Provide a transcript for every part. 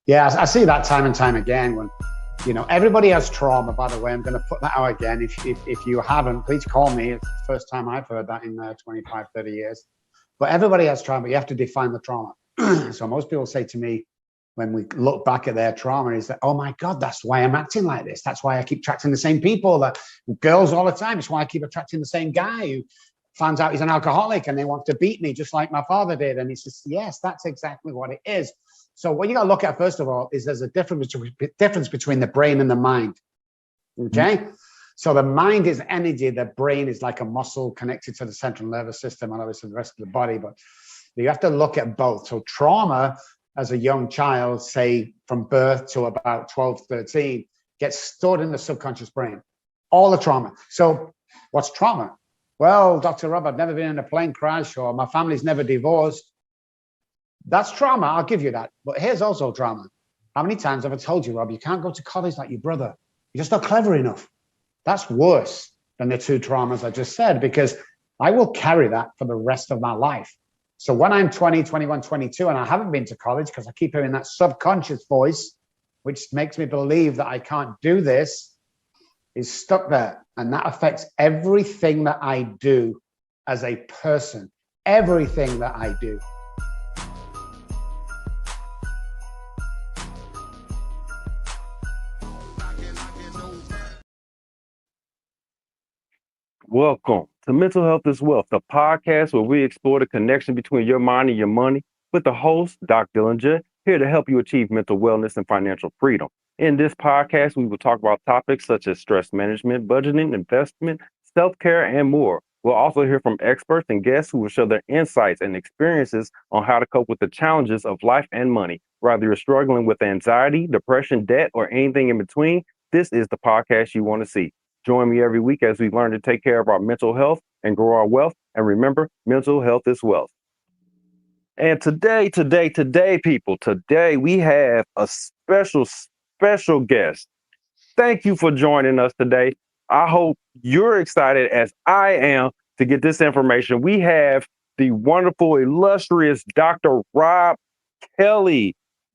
Yeah, I see that time and time again when, everybody has trauma, by the way. I'm going to put that out again. If you haven't, please call me. It's the first time I've heard that in 25, 30 years. But everybody has trauma. You have to define the trauma. So most people say to me when we look back at their trauma is that, oh my God, that's why I'm acting like this. That's why I keep attracting the same people, that girls all the time. It's why I keep attracting the same guy who finds out he's an alcoholic and they want to beat me just like my father did. And he says, yes, that's exactly what it is. So what you got to look at, first of all, is there's a difference between the brain and the mind. Okay. So the mind is energy. The brain is like a muscle connected to the central nervous system and obviously the rest of the body. But you have to look at both. So trauma as a young child, say from birth to about 12, 13, gets stored in the subconscious brain. All the trauma. So what's trauma? Well, Dr. Robb, I've never been in a plane crash, or my family's never divorced. That's trauma. I'll give you that. But here's also trauma. How many times have I told you, Robb, you can't go to college like your brother? You're just not clever enough. That's worse than the two traumas I just said, because I will carry that for the rest of my life. So when I'm 20, 21, 22, and I haven't been to college because I keep hearing that subconscious voice, which makes me believe that I can't do this, is stuck there. And that affects everything that I do as a person, everything that I do. Welcome to Mental Health is Wealth, the podcast where we explore the connection between your mind and your money with the host, Dr. Dillinger, here to help you achieve mental wellness and financial freedom. In this podcast, we will talk about topics such as stress management, budgeting, investment, self-care, and more. We'll also hear from experts and guests who will share their insights and experiences on how to cope with the challenges of life and money. Whether you're struggling with anxiety, depression, debt, or anything in between, this is the podcast you want to see. Join me every week as we learn to take care of our mental health and grow our wealth. And remember, mental health is wealth. And today, people, today we have a special guest. Thank you for joining us today. I hope you're excited as I am to get this information. We have the wonderful, illustrious Dr. Robb Kelly.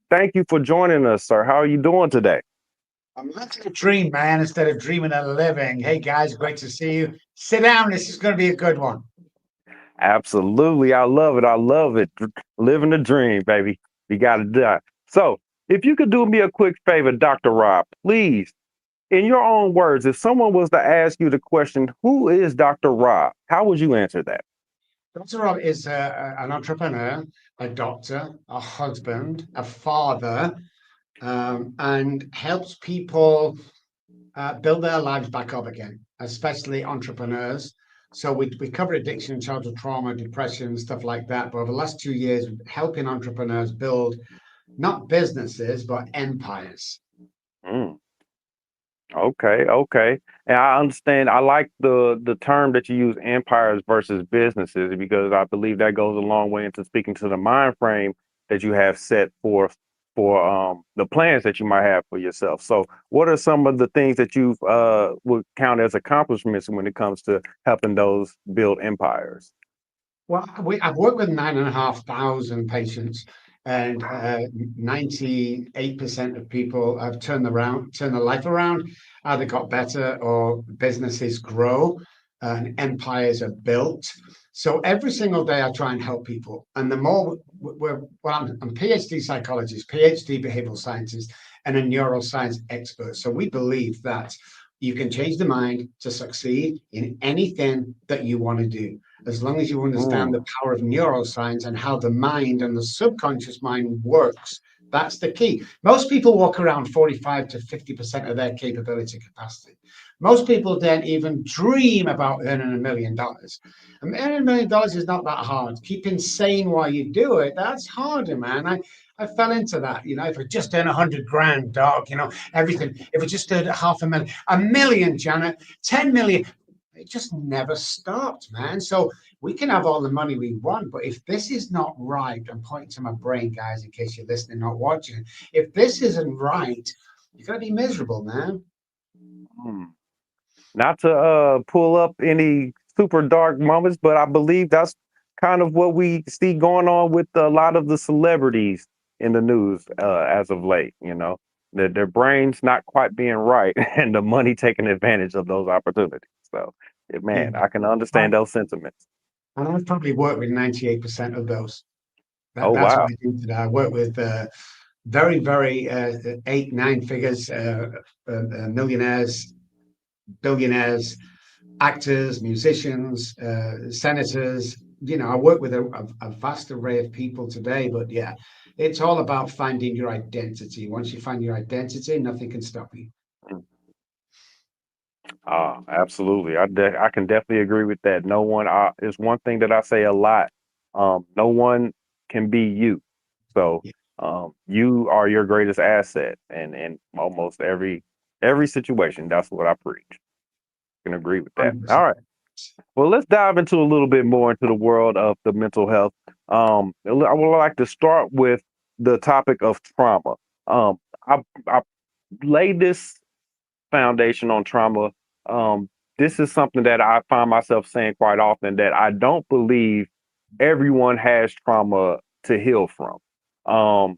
Thank you for joining us, sir. How are you doing today? I'm living a dream, man, instead of dreaming a living. Hey, guys, great to see you. Sit down. This is going to be a good one. Absolutely. I love it. I love it. Living the dream, baby. You got to do it. So, if you could do me a quick favor, Dr. Robb, please, in your own words, if someone was to ask you the question, who is Dr. Robb? How would you answer that? Dr. Rob is an entrepreneur, a doctor, a husband, a father, and helps people build their lives back up again, especially entrepreneurs. So we cover addiction, childhood trauma, depression, stuff like that. But over the last 2 years, helping entrepreneurs build not businesses, but empires. Mm, okay. And I understand. I like the term that you use, empires versus businesses, because I believe that goes a long way into speaking to the mind frame that you have set forth for the plans that you might have for yourself. So, what are some of the things that you would count as accomplishments when it comes to helping those build empires? Well, I've worked with 9,500 patients, and 98% of people have turned their life around, either got better or businesses grow and empires are built. So every single day I try and help people. And the more I'm a PhD psychologist, PhD behavioral scientist, and a neuroscience expert. So we believe that you can change the mind to succeed in anything that you want to do, as long as you understand Mm, the power of neuroscience and how the mind and the subconscious mind works. That's the key. Most people walk around 45 to 50% of their capability capacity. Most people don't even dream about earning $1 million. And earning $1 million is not that hard. Keeping sane while you do it, that's harder, man. I fell into that. If I just earn 100 grand, dog, everything. If I just earned half a million, Janet, 10 million, it just never stopped, man. So we can have all the money we want, but if this is not right, I'm pointing to my brain, guys, in case you're listening, not watching. If this isn't right, you're gonna be miserable, man. mm. Not to pull up any super dark moments, but I believe that's kind of what we see going on with a lot of the celebrities. in the news as of late. Their brains not quite being right, and the money taking advantage of those opportunities. So, Yeah. man, I can understand those sentiments. And I've probably worked with 98% of those. Oh That's what wow. I do today. I work with very, very eight, nine figures, millionaires, billionaires, actors, musicians, senators. I work with a vast array of people today. But yeah, it's all about finding your identity. Once you find your identity, nothing can stop you. Absolutely. I can definitely agree with that. No one is one thing that I say a lot. No one can be you. So Yeah, you are your greatest asset, and in almost every situation, that's what I preach. Can agree with that. All 100%. right. Well, let's dive into a little bit more into the world of the mental health. I would like to start with the topic of trauma. Um, I laid this foundation on trauma. Um, this is something that I find myself saying quite often, that I don't believe everyone has trauma to heal from. Um,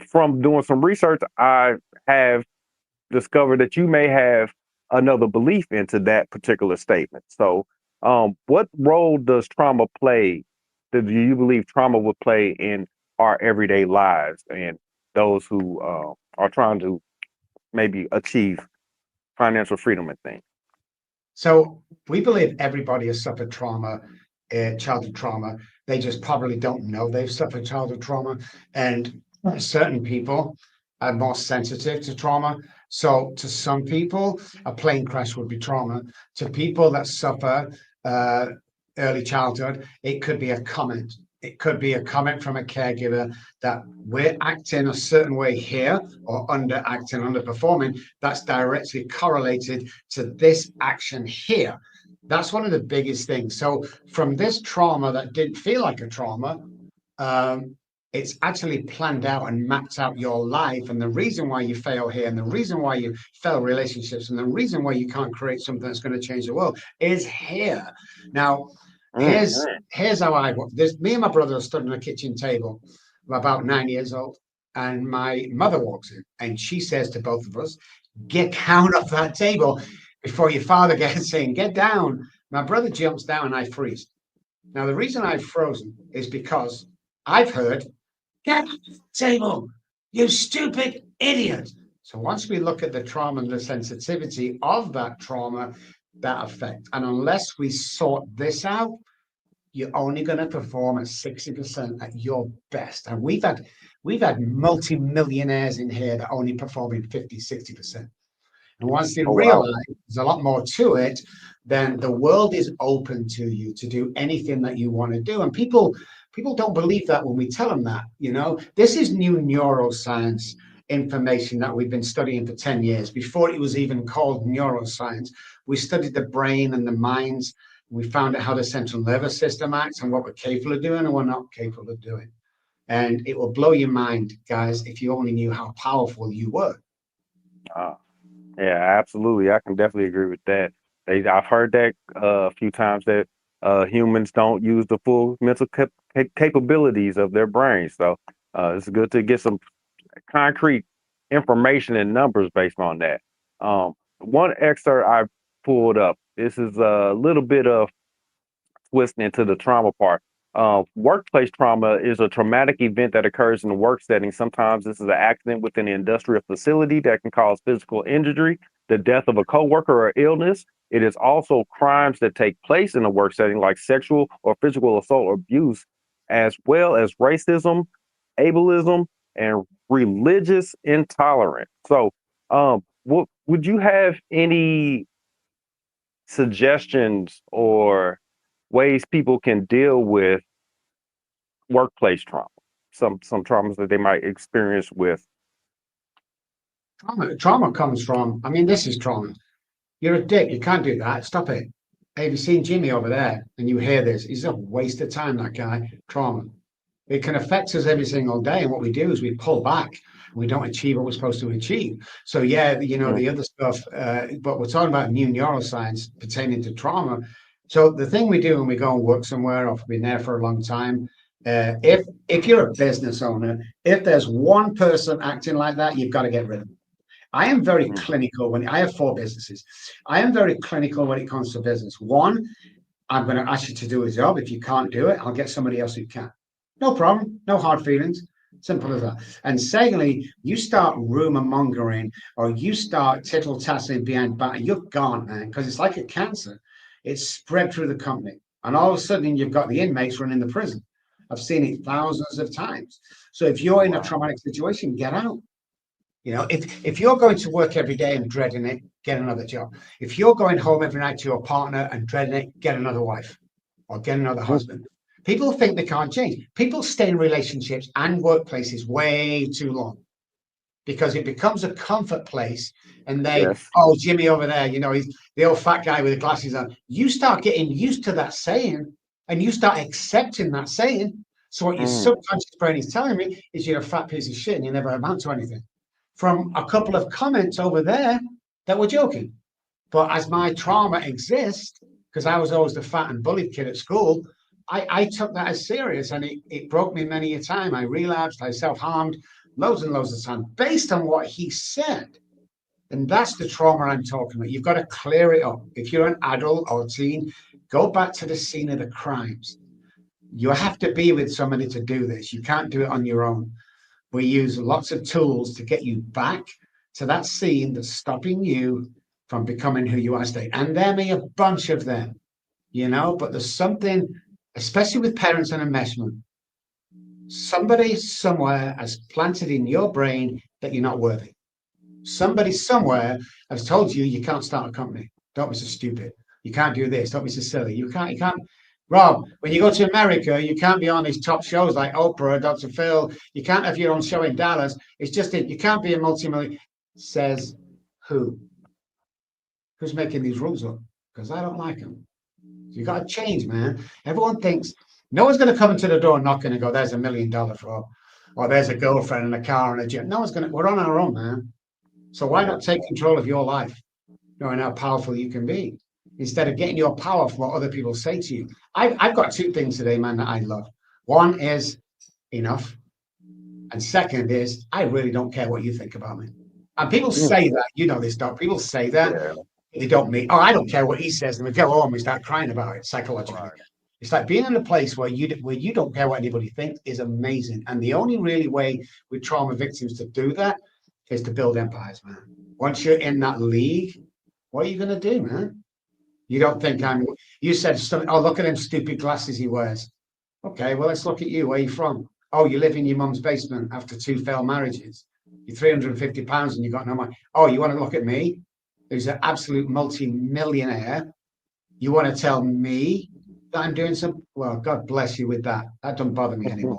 from doing some research, I have discovered that you may have another belief into that particular statement. So, what role does trauma play? Do you believe trauma would play in our everyday lives and those who are trying to maybe achieve financial freedom and things? So we believe everybody has suffered trauma, childhood trauma. They just probably don't know they've suffered childhood trauma. And certain people are more sensitive to trauma. So to some people, a plane crash would be trauma. To people that suffer uh, early childhood, it could be a comment. It could be a comment from a caregiver that we're acting a certain way here or underacting, underperforming. That's directly correlated to this action here. That's one of the biggest things. So from this trauma that didn't feel like a trauma, um, it's actually planned out and mapped out your life, and the reason why you fail here, and the reason why you fail relationships, and the reason why you can't create something that's going to change the world is here. Now, Mm, here's how I work. There's me and my brother are stood on a kitchen table. We're about 9 years old, and my mother walks in, and she says to both of us, "Get down off that table before your father gets in. Get down." My brother jumps down, and I freeze. Now, the reason I've frozen is because I've heard, "Get off the table, you stupid idiot." So once we look at the trauma and the sensitivity of that trauma, that effect, and unless we sort this out, you're only going to perform at 60% at your best. And we've had multi-millionaires in here that only perform in 50, 60%. And once they oh wow. realize there's a lot more to it, then the world is open to you to do anything that you want to do. And people don't believe that when we tell them that. This is new neuroscience information that we've been studying for 10 years. Before it was even called neuroscience, we studied the brain and the minds. We found out how the central nervous system acts and what we're capable of doing and what we're not capable of doing. And it will blow your mind, guys, if you only knew how powerful you were. Uh, yeah, absolutely. I can definitely agree with that. I've heard that a few times, that humans don't use the full mental capabilities of their brains. So it's good to get some concrete information and numbers based on that. One excerpt I pulled up. This is a little bit of twisting into the trauma part. Workplace trauma is a traumatic event that occurs in the work setting. Sometimes this is an accident within the industrial facility that can cause physical injury, the death of a coworker, or illness. It is also crimes that take place in a work setting, like sexual or physical assault or abuse, as well as racism, ableism, and religious intolerance. So, would you have any suggestions or ways people can deal with workplace trauma? Some traumas that they might experience with. Trauma comes from, I mean, this is trauma. You're a dick. You can't do that. Stop it. Hey, have you seen Jimmy over there? And you hear this. He's a waste of time, that guy. Trauma. It can affect us every single day. And what we do is we pull back. We don't achieve what we're supposed to achieve. So, yeah, Mm, the other stuff, but we're talking about new neuroscience pertaining to trauma. So, the thing we do when we go and work somewhere or if we've been there for a long time, If you're a business owner, if there's one person acting like that, you've got to get rid of them. I am very Mm. clinical when I have four businesses. I am very clinical when it comes to business. One, I'm going to ask you to do a job. If you can't do it, I'll get somebody else who can. No problem. No hard feelings. Simple as that. And secondly, you start rumor mongering or you start tittle tassing behind back, you're gone, man, because it's like a cancer. It's spread through the company. And all of a sudden, you've got the inmates running the prison. I've seen it thousands of times. So if you're in a Wow. traumatic situation, get out. If you're going to work every day and dreading it, get another job. If you're going home every night to your partner and dreading it, get another wife or get another Mm. husband. People think they can't change. People stay in relationships and workplaces way too long because it becomes a comfort place. And Yes. oh, Jimmy over there, he's the old fat guy with the glasses on. You start getting used to that saying and you start accepting that saying. So what your Mm. subconscious brain is telling me is you're a fat piece of shit and you never amount to anything from a couple of comments over there that were joking. But as my trauma exists, because I was always the fat and bullied kid at school, I took that as serious and it broke me many a time. I relapsed, I self harmed loads and loads of time based on what he said. And that's the trauma I'm talking about. You've got to clear it up. If you're an adult or teen, go back to the scene of the crimes. You have to be with somebody to do this. You can't do it on your own. We use lots of tools to get you back to that scene that's stopping you from becoming who you are today. And there may a bunch of them, but there's something, especially with parents and enmeshment, somebody somewhere has planted in your brain that you're not worthy. Somebody somewhere has told you you can't start a company. Don't be so stupid. You can't do this. Don't be so silly. You can't. Rob, when you go to America, you can't be on these top shows like Oprah, Dr. Phil. You can't have your own show in Dallas. It's just you can't be a multi-million. Says who? Who's making these rules up? Because I don't like them. You got to change, man. Everyone thinks no one's going to come into the door knocking and go, "There's $1 million for," or "There's a girlfriend and a car and a jet." No one's going to. We're on our own, man. So why Yeah. not take control of your life, knowing how powerful you can be, instead of getting your power from what other people say to you? I've got two things today, man, that I love. One is enough, and second is I really don't care what you think about me. And people Mm. say that, this, Doc. People say that Yeah. they don't mean. Oh, I don't care what he says, and we go home and we start crying about it psychologically. Right. It's like being in a place where you don't care what anybody thinks is amazing. And the only really way with trauma victims to do that is to build empires, man. Once you're in that league, what are you going to do, man? You don't think you said, oh, look at them stupid glasses he wears. Okay, well, let's look at you. Where are you from? Oh, you live in your mum's basement after two failed marriages. You're 350 pounds and you got no money. Oh, you want to look at me? Who's an absolute multi-millionaire? You want to tell me that I'm doing some? Well, God bless you with that. That doesn't bother me anymore.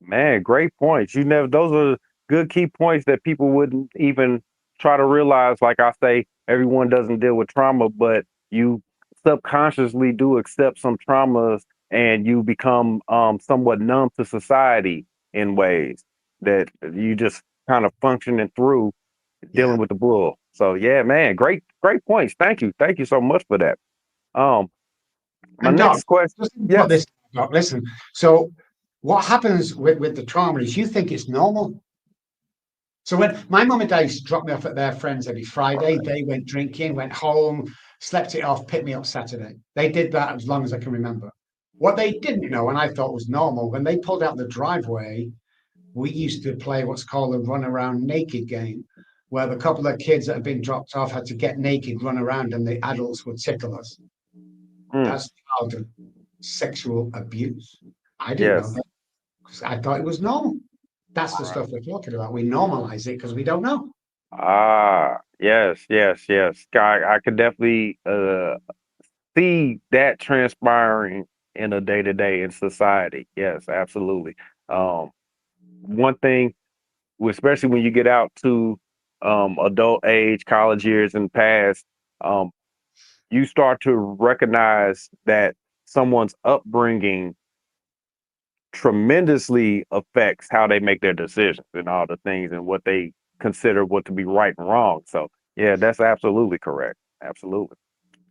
Man, great points. Those are good key points that people wouldn't even try to realize. Like I say, everyone doesn't deal with trauma, but you subconsciously do accept some traumas and you become somewhat numb to society in ways that you just kind of functioning through Yeah. dealing with the bull. So yeah, man, great points. Thank you. Thank you so much for that. Um, my And Doc, next question, just put yes. this, Doc, listen. So what happens with the trauma is you think it's normal. So when my mum and dad used to drop me off at their friends every Friday, they went drinking, went home, slept it off, picked me up Saturday. They did that as long as I can remember. What they didn't know, and I thought was normal, when they pulled out the driveway, we used to play what's called a run around naked game, where the couple of kids that had been dropped off had to get naked, run around, and the adults would tickle us. Mm, That's childhood sexual abuse. I didn't know yes. that because I thought it was normal. That's the stuff we're talking about. We normalize it because we don't know. Ah, yes, yes, yes. I could definitely see that transpiring in a day to day in society. Yes, absolutely. Um, one thing, especially when you get out to adult age, college years and past, um, you start to recognize that someone's upbringing tremendously affects how they make their decisions and all the things and what they consider what to be right and wrong. So yeah, that's absolutely correct. Absolutely.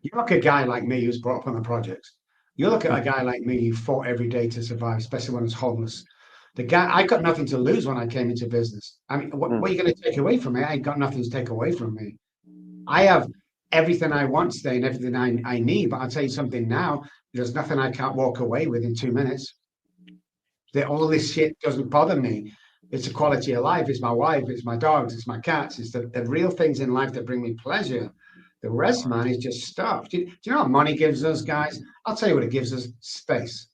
You're like a guy like me who's brought up on the projects. You look at a guy like me who fought every day to survive, especially when I was homeless. The guy, I got nothing to lose when I came into business. I mean, what are you going to take away from me? I ain't got nothing to take away from me. I have everything I want today and everything I need. But I'll tell you something now, there's nothing I can't walk away with in 2 minutes. All this shit doesn't bother me. It's a quality of life. It's my wife. It's my dogs. It's my cats. It's the real things in life that bring me pleasure. The rest, man, is just stuff. Do you know what money gives us, guys? I'll tell you what it gives us: space.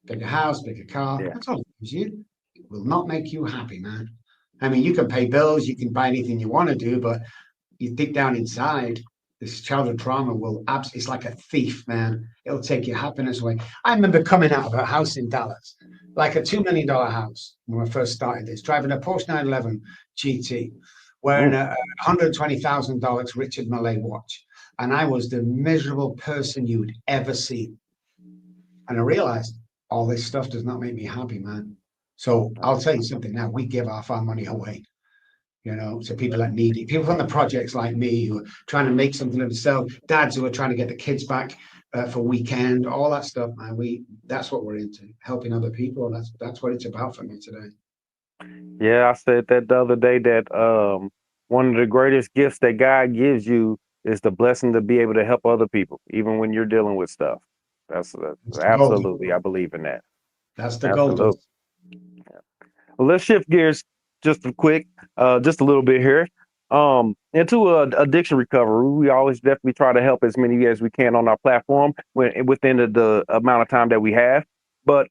Bigger house, bigger car. Yeah. That's all it gives you. It will not make you happy, man. I mean, you can pay bills, you can buy anything you want to do, but you deep down inside, this childhood trauma will it's like a thief, man. It'll take your happiness away. I remember coming out of a house in Dallas, like a $2 million house when I first started this, driving a Porsche 911 GT, wearing a $120,000 Richard Mille watch. And I was the miserable person you would ever see. And I realized all this stuff does not make me happy, man. So I'll tell you something now, we give half our money away, to people that need it. People from the projects like me who are trying to make something of themselves, dads who are trying to get the kids back for weekend, all that stuff, man. That's what we're into, helping other people. That's what it's about for me today. Yeah, I said that the other day that one of the greatest gifts that God gives you is the blessing to be able to help other people, even when you're dealing with stuff. That's absolutely, I believe in that. That's the goal. Absolutely. Well, let's shift gears just a little bit here. Into addiction recovery. We always definitely try to help as many as we can on our platform within the amount of time that we have. But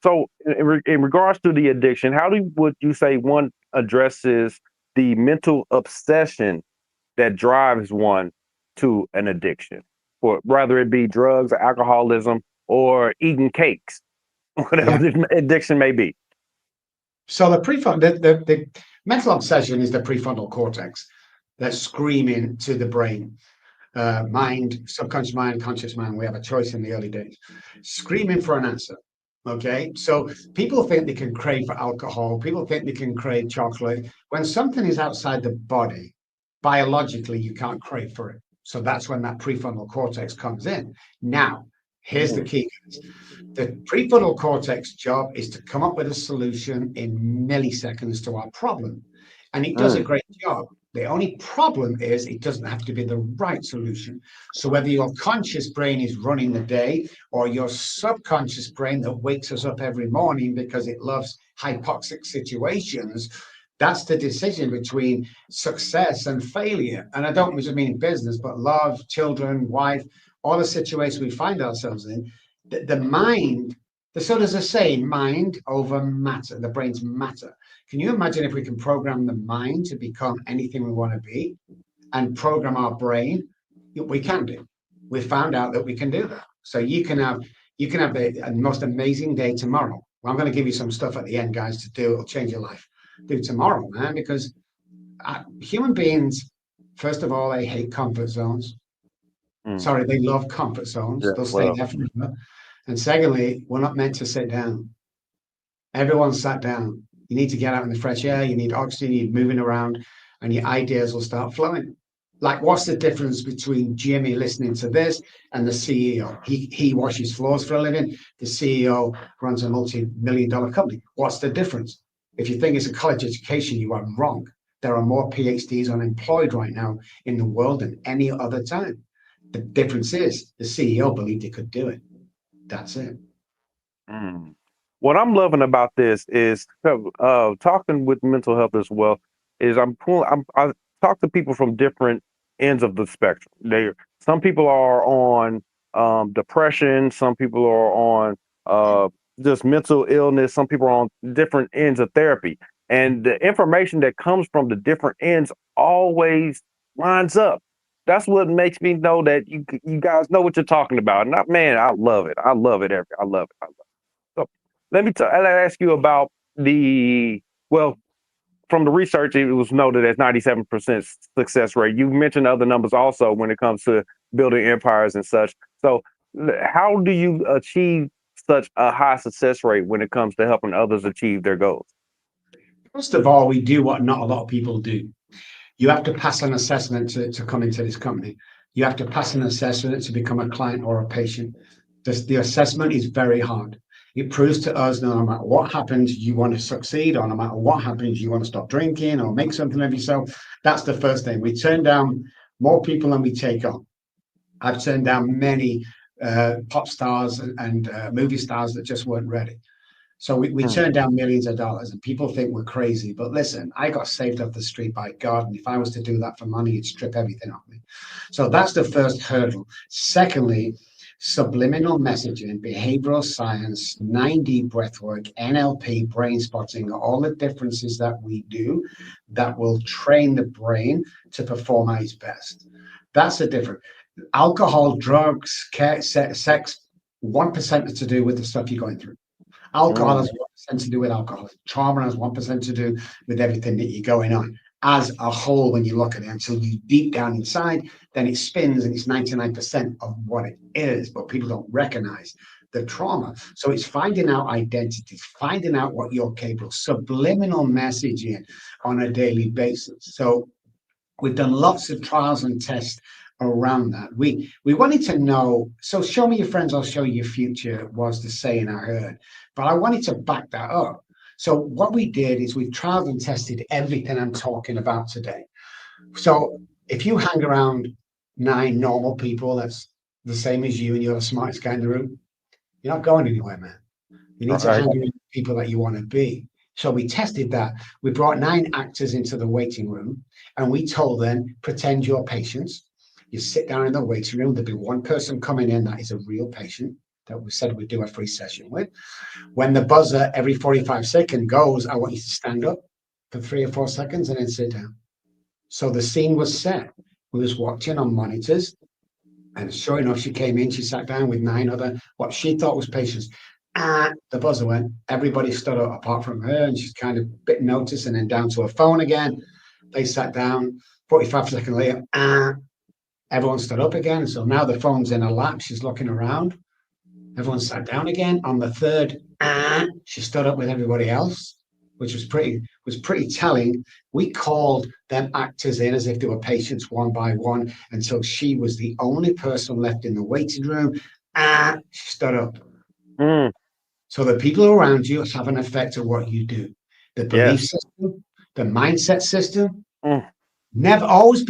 so in regards to the addiction, would you say one addresses the mental obsession that drives one to an addiction, or rather it be drugs or alcoholism or eating cakes, whatever the addiction may be? So the mental obsession is the prefrontal cortex that's screaming to the brain, mind, subconscious mind, conscious mind. We have a choice in the early days, screaming for an answer. Okay, so people think they can crave for alcohol. People think they can crave chocolate. When something is outside the body, biologically, you can't crave for it. So that's when that prefrontal cortex comes in. Now, here's the key. The prefrontal cortex job is to come up with a solution in milliseconds to our problem. And it does a great job. The only problem is it doesn't have to be the right solution. So whether your conscious brain is running the day or your subconscious brain that wakes us up every morning because it loves hypoxic situations, that's the decision between success and failure. And I don't just mean business, but love, children, wife, all the situations we find ourselves in. The mind, so there's a saying, mind over matter, the brain's matter. Can you imagine if we can program the mind to become anything we want to be and program our brain? We can do. We found out that we can do that. So you can have the most amazing day tomorrow. Well, I'm going to give you some stuff at the end, guys, to do. It'll change your life. Do tomorrow, man, because human beings, first of all, they hate comfort zones. Sorry, they love comfort zones. They'll stay there forever. And secondly, we're not meant to sit down. Everyone's sat down. You need to get out in the fresh air. You need oxygen. You need moving around, and your ideas will start flowing. Like, what's the difference between Jimmy listening to this and the CEO? He washes floors for a living. The CEO runs a multi-million-dollar company. What's the difference? If you think it's a college education, you are wrong. There are more PhDs unemployed right now in the world than any other time. The difference is the CEO believed he could do it. That's it. What I'm loving about this is talking with mental health as well. Is I talk to people from different ends of the spectrum. Some people are on depression. Some people are on just mental illness. Some people are on different ends of therapy, and the information that comes from the different ends always lines up. That's what makes me know that you guys know what you're talking about. And man, I love it. I love it. I love it. So I'll ask you about from the research, it was noted as 97% success rate. You mentioned other numbers also when it comes to building empires and such. So how do you achieve such a high success rate when it comes to helping others achieve their goals? First of all, we do what not a lot of people do. You have to pass an assessment to come into this company. You have to pass an assessment to become a client or a patient. The assessment is very hard. It proves to us no matter what happens, you want to succeed, or no matter what happens, you want to stop drinking or make something of yourself. That's the first thing. We turn down more people than we take on. I've turned down many pop stars and movie stars that just weren't ready. So we turned down millions of dollars, and people think we're crazy. But listen, I got saved off the street by God. And if I was to do that for money, it'd strip everything off me. So that's the first hurdle. Secondly, subliminal messaging, behavioral science, 9D breathwork, NLP, brain spotting, all the differences that we do that will train the brain to perform at its best. That's the difference. Alcohol, drugs, sex, 1% to do with the stuff you're going through. Alcohol has 1% to do with alcohol. Trauma has 1% to do with everything that you're going on as a whole when you look at it. Until you deep down inside, then it spins and it's 99% of what it is, but people don't recognize the trauma. So it's finding out identity, finding out what you're capable of, subliminal messaging on a daily basis. So we've done lots of trials and tests around that. We wanted to know, so show me your friends, I'll show you your future was the saying I heard. But I wanted to back that up. So what we did is we've trialed and tested everything I'm talking about today. So if you hang around 9 normal people that's the same as you and you're the smartest guy in the room, you're not going anywhere, man. You need to hang around people that you want to be. So we tested that. We brought 9 actors into the waiting room and we told them, pretend you're patients. You sit down in the waiting room. There'll be one person coming in that is a real patient that we said we'd do a free session with. When the buzzer every 45 seconds goes, I want you to stand up for 3 or 4 seconds and then sit down. So the scene was set. We was watching on monitors. And sure enough, she came in, she sat down with 9 other, what she thought was patients. The buzzer went, everybody stood up apart from her, and she's kind of bit notice and then down to her phone again. They sat down, 45 seconds later, everyone stood up again. So now the phone's in her lap, she's looking around. Everyone sat down again. On the third, she stood up with everybody else, which was pretty telling. We called them actors in as if they were patients one by one until she was the only person left in the waiting room. She stood up. So the people around you have an effect on what you do. The belief system, the mindset system. Never always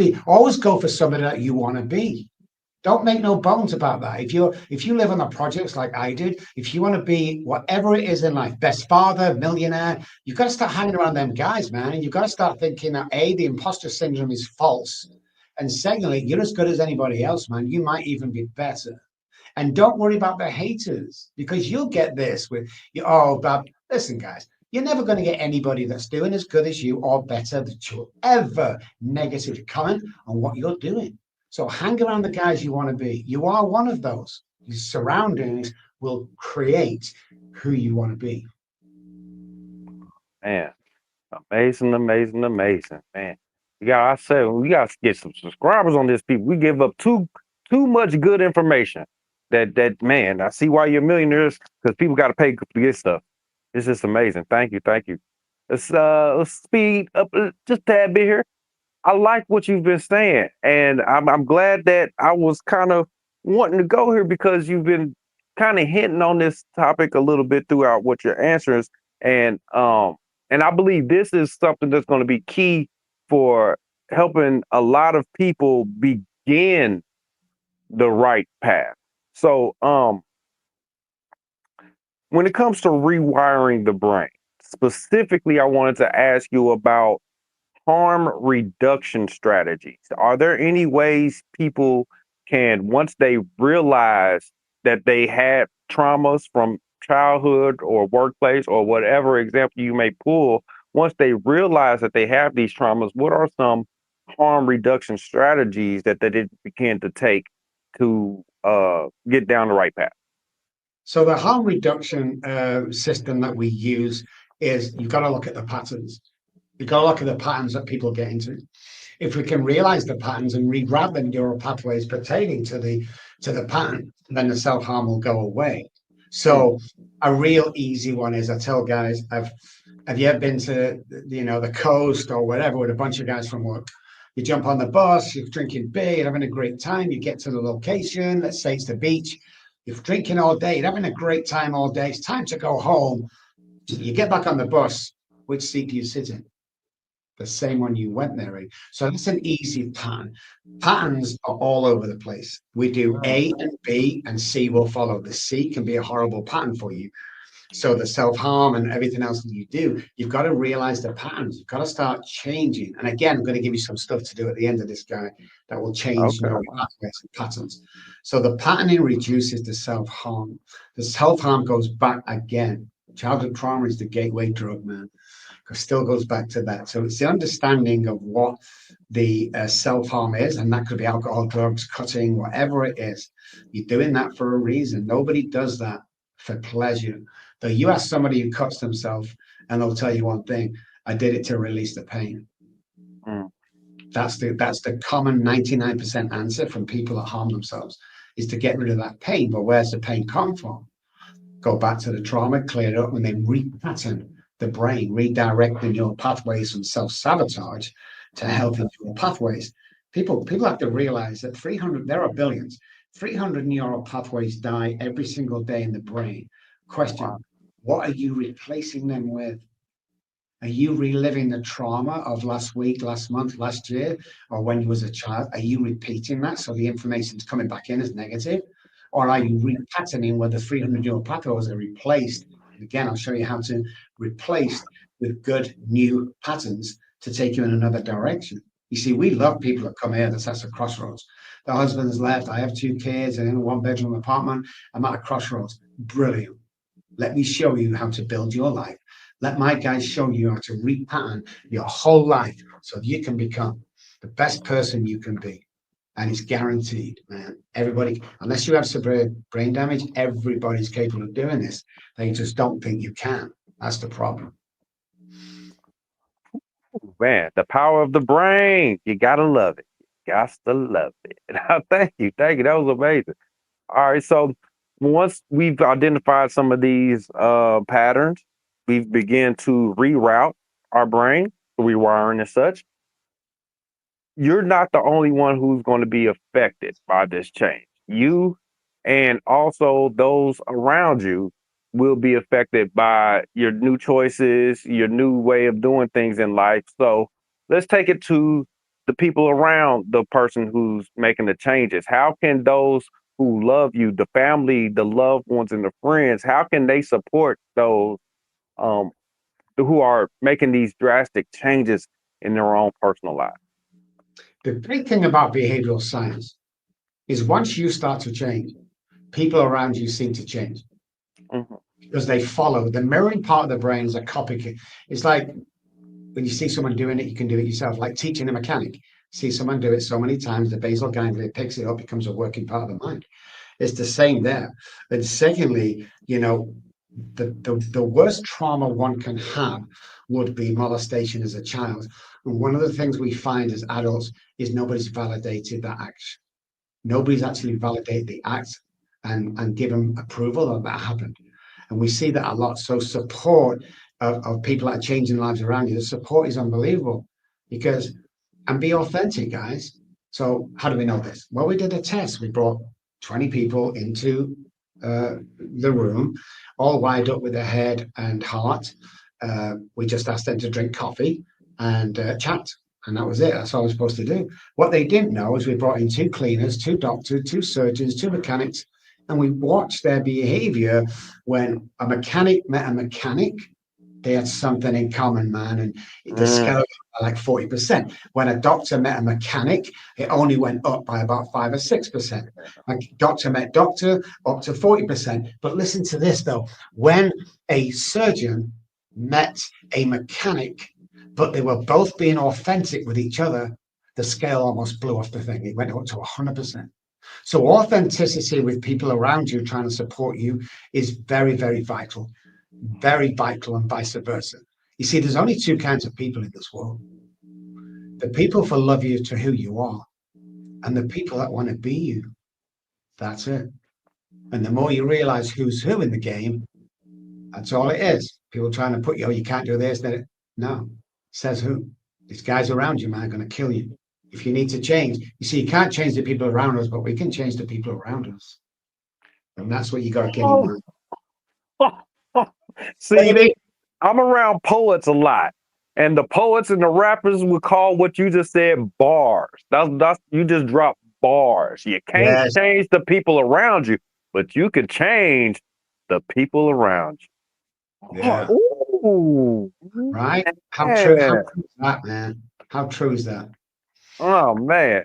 go for somebody that you want to be. Don't make no bones about that. If you live on the projects like I did, if you want to be whatever it is in life, best father, millionaire, you've got to start hanging around them guys, man. And you've got to start thinking that A, the imposter syndrome is false. And secondly, you're as good as anybody else, man. You might even be better. And don't worry about the haters, because you'll get this with, but listen, guys, you're never going to get anybody that's doing as good as you or better that you'll ever negatively comment on what you're doing. So hang around the guys you want to be. You are one of those. Your surroundings will create who you want to be. Man, amazing, man. We got to get some subscribers on this, people. We give up too much good information. That man, I see why you're millionaires, because people got to pay to get stuff. It's just amazing. Thank you. Let's speed up just a tad bit here. I like what you've been saying, and I'm glad that I was kind of wanting to go here, because you've been kind of hinting on this topic a little bit throughout what your answers, and I believe this is something that's going to be key for helping a lot of people begin the right path. So, when it comes to rewiring the brain, specifically, I wanted to ask you about harm reduction strategies. Are there any ways people can, once they realize that they had traumas from childhood or workplace or whatever example you may pull, once they realize that they have these traumas, what are some harm reduction strategies that they did begin to take to get down the right path? So the harm reduction system that we use is, you've got to look at the patterns. You've got to look at the patterns that people get into. If we can realize the patterns and reroute the neural pathways pertaining to the pattern, then the self-harm will go away. So a real easy one is, I tell guys, have you ever been to the coast or whatever with a bunch of guys from work? You jump on the bus, you're drinking beer, you're having a great time, you get to the location, let's say it's the beach. You're drinking all day, you're having a great time all day. It's time to go home. You get back on the bus. Which seat do you sit in? The same one you went there in. So that's an easy pattern. Patterns are all over the place. We do A and B, and C will follow. The C can be a horrible pattern for you. So the self-harm and everything else that you do, you've got to realize the patterns. You've got to start changing. And again, I'm going to give you some stuff to do at the end of this guy that will change Okay. neural pathways and patterns. So the patterning reduces the self-harm. The self-harm goes back again. Childhood trauma is the gateway drug, man. It still goes back to that. So it's the understanding of what the self-harm is, and that could be alcohol, drugs, cutting, whatever it is. You're doing that for a reason. Nobody does that for pleasure. Though you ask somebody who cuts themselves, and they'll tell you one thing: I did it to release the pain. Mm. That's the common 99% answer from people that harm themselves, is to get rid of that pain. But where's the pain come from? Go back to the trauma, clear it up, and then repattern the brain, redirect the neural pathways from self-sabotage to healthy neural pathways. People have to realize that 300, there are billions, 300 neural pathways die every single day in the brain. Question: what are you replacing them with? Are you reliving the trauma of last week, last month, last year, or when you was a child? Are you repeating that so the information's coming back in as negative? Or are you repatterning where the 300 neural pathways are replaced? And again, I'll show you how to replace with good new patterns to take you in another direction. You see, we love people that come here, that's at a crossroads. The husband's left, I have 2 kids and in a 1-bedroom apartment, I'm at a crossroads. Brilliant. Let me show you how to build your life. Let my guys show you how to repattern your whole life so you can become the best person you can be. And it's guaranteed, man. Everybody, unless you have severe brain damage, everybody's capable of doing this. They just don't think you can. That's the problem. Man, the power of the brain. You gotta love it. Got to love it. Thank you. Thank you. That was amazing. All right. So once we've identified some of these patterns, we've begun to reroute our brain, rewiring and such. You're not the only one who's going to be affected by this change. You and also those around you will be affected by your new choices, your new way of doing things in life. So let's take it to the people around the person who's making the changes. How can those who love you, the family, the loved ones, and the friends, how can they support those um, who are making these drastic changes in their own personal life? The great thing about behavioral science is once you start to change, people around you seem to change Mhm. because they follow. The mirroring part of the brain is a copy. It's like when you see someone doing it, you can do it yourself, like teaching a mechanic. See someone do it so many times, the basal ganglia picks it up, becomes a working part of the mind. It's the same there. And secondly, the worst trauma one can have would be molestation as a child. And one of the things we find as adults is nobody's validated that action. Nobody's actually validated the act and given approval that happened. And we see that a lot. So support of people that are changing lives around you, the support is unbelievable because, and be authentic, guys. So how do we know this? Well, we did a test. We brought 20 people into the room, all wired up with their head and heart. We just asked them to drink coffee and chat. And that was it. That's all I was supposed to do. What they didn't know is we brought in 2 cleaners, 2 doctors, 2 surgeons, 2 mechanics, and we watched their behavior when a mechanic met a mechanic. They had something in common, man, and the scale like 40%. When a doctor met a mechanic, it only went up by about 5 or 6%. A doctor met doctor, up to 40%. But listen to this though: when a surgeon met a mechanic, but they were both being authentic with each other, the scale almost blew off the thing. It went up to 100%. So authenticity with people around you trying to support you is very, very vital, and vice versa. You see, there's only 2 kinds of people in this world: the people who love you to who you are, and the people that want to be you. That's it. And the more you realize who's who in the game, that's all it is. People trying to put you, oh, you can't do this, then no. Says who? These guys around you, man, are going to kill you. If you need to change, you see, you can't change the people around us, but we can change the people around us. And that's what you got to get in mind. See, Baby. I'm around poets a lot, and the poets and the rappers would call what you just said bars. That's you just dropped bars. You can't Yes. change the people around you, but you can change the people around you. Yeah. Ooh, Right? How true man. is that, man? How true is that? Oh man.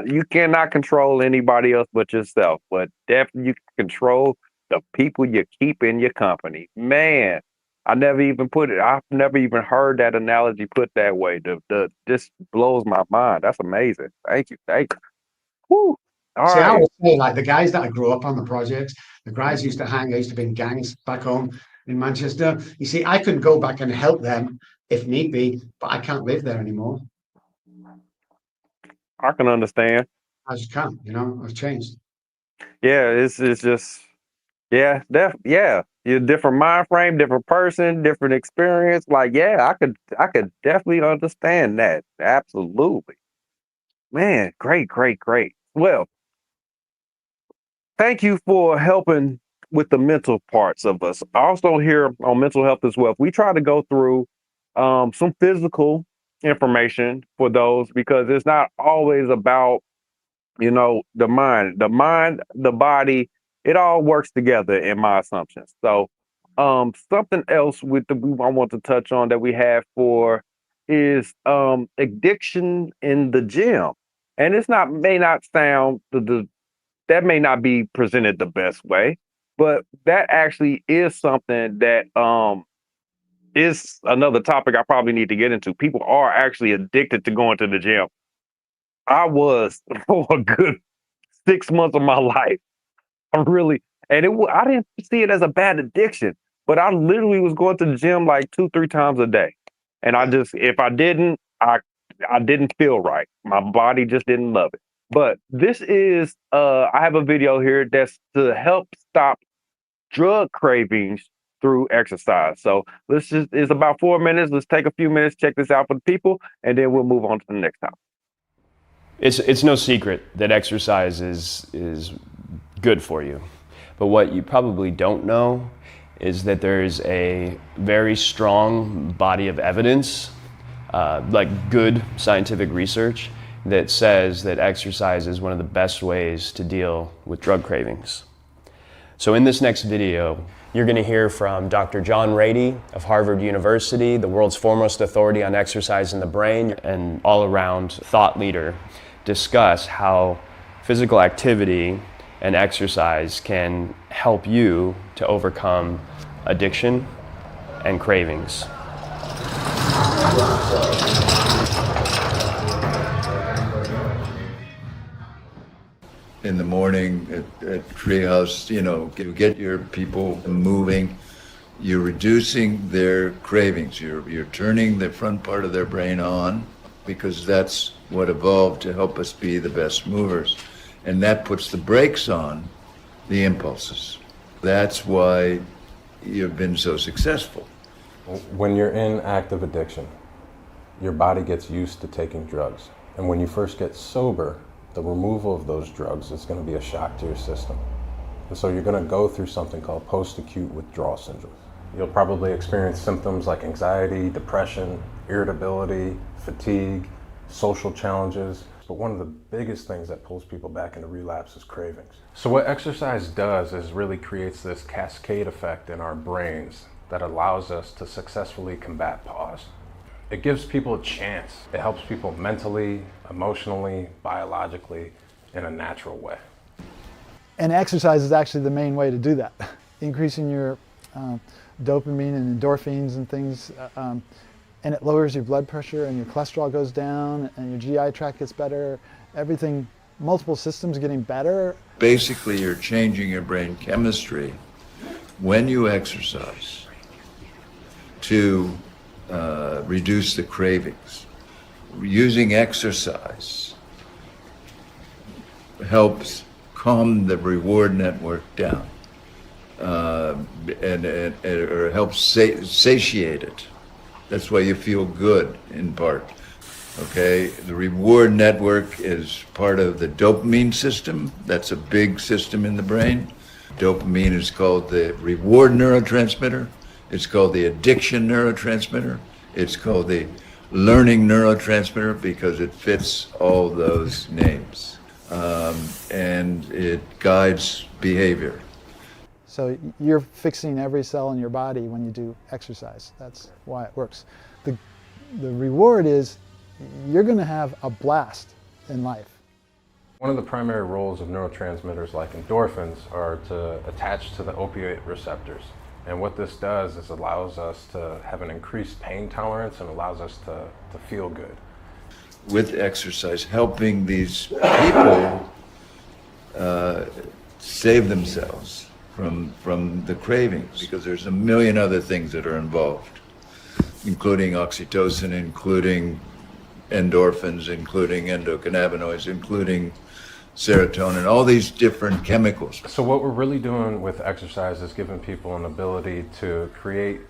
You cannot control anybody else but yourself, but definitely you can control the people you keep in your company. Man, I've never even heard that analogy put that way. This blows my mind. That's amazing. Thank you. Thank you. Woo. All See, I right. always say, like, the guys that I grew up on the projects, the guys used to hang, I used to be in gangs back home in Manchester. You see, I could go back and help them if need be, but I can't live there anymore. I can understand. I just can't, I've changed. Yeah, it's just yeah. You're a different mind frame, different person, different experience. Like, yeah, I could definitely understand that. Absolutely. Man, great, great, great. Well, thank you for helping with the mental parts of us. Also, here on mental health as well, we try to go through some physical information for those because it's not always about the mind, the body. It all works together in my assumptions. So, something else I want to touch on that we have for is addiction in the gym, and it's not may not sound the that may not be presented the best way, but that actually is something that is another topic I probably need to get into. People are actually addicted to going to the gym. I was for a good 6 months of my life. I really, I didn't see it as a bad addiction, but I literally was going to the gym like 2, 3 times a day, and if I didn't, I didn't feel right. My body just didn't love it. But this is, I have a video here that's to help stop drug cravings through exercise. So it's about 4 minutes. Let's take a few minutes, check this out for the people, and then we'll move on to the next topic. It's no secret that exercise is good for you. But what you probably don't know is that there's a very strong body of evidence, like good scientific research, that says that exercise is one of the best ways to deal with drug cravings. So in this next video, you're going to hear from Dr. John Rady of Harvard University, the world's foremost authority on exercise in the brain, and all-around thought leader, discuss how physical activity and exercise can help you to overcome addiction and cravings. In the morning at Treehouse, you get your people moving, you're reducing their cravings, you're turning the front part of their brain on, because that's what evolved to help us be the best movers. And that puts the brakes on the impulses. That's why you've been so successful. When you're in active addiction, your body gets used to taking drugs. And when you first get sober, the removal of those drugs is going to be a shock to your system. And so you're going to go through something called post-acute withdrawal syndrome. You'll probably experience symptoms like anxiety, depression, irritability, fatigue, social challenges. But one of the biggest things that pulls people back into relapse is cravings. So what exercise does is really creates this cascade effect in our brains that allows us to successfully combat pause. It gives people a chance. It helps people mentally, emotionally, biologically, in a natural way. And exercise is actually the main way to do that. Increasing your dopamine and endorphins and things, and it lowers your blood pressure and your cholesterol goes down and your GI tract gets better. Everything, multiple systems getting better. Basically, you're changing your brain chemistry when you exercise to reduce the cravings. Using exercise helps calm the reward network down, or helps satiate it. That's why you feel good, in part. Okay, the reward network is part of the dopamine system. That's a big system in the brain. Dopamine is called the reward neurotransmitter. It's called the addiction neurotransmitter. It's called the learning neurotransmitter because it fits all those names. And it guides behavior. So you're fixing every cell in your body when you do exercise. That's why it works. The reward is you're going to have a blast in life. One of the primary roles of neurotransmitters like endorphins are to attach to the opioid receptors. And what this does is allows us to have an increased pain tolerance and allows us to feel good. With exercise, helping these people save themselves from the cravings, because there's a million other things that are involved, including oxytocin, including endorphins, including endocannabinoids, including serotonin, all these different chemicals. So what we're really doing with exercise is giving people an ability to create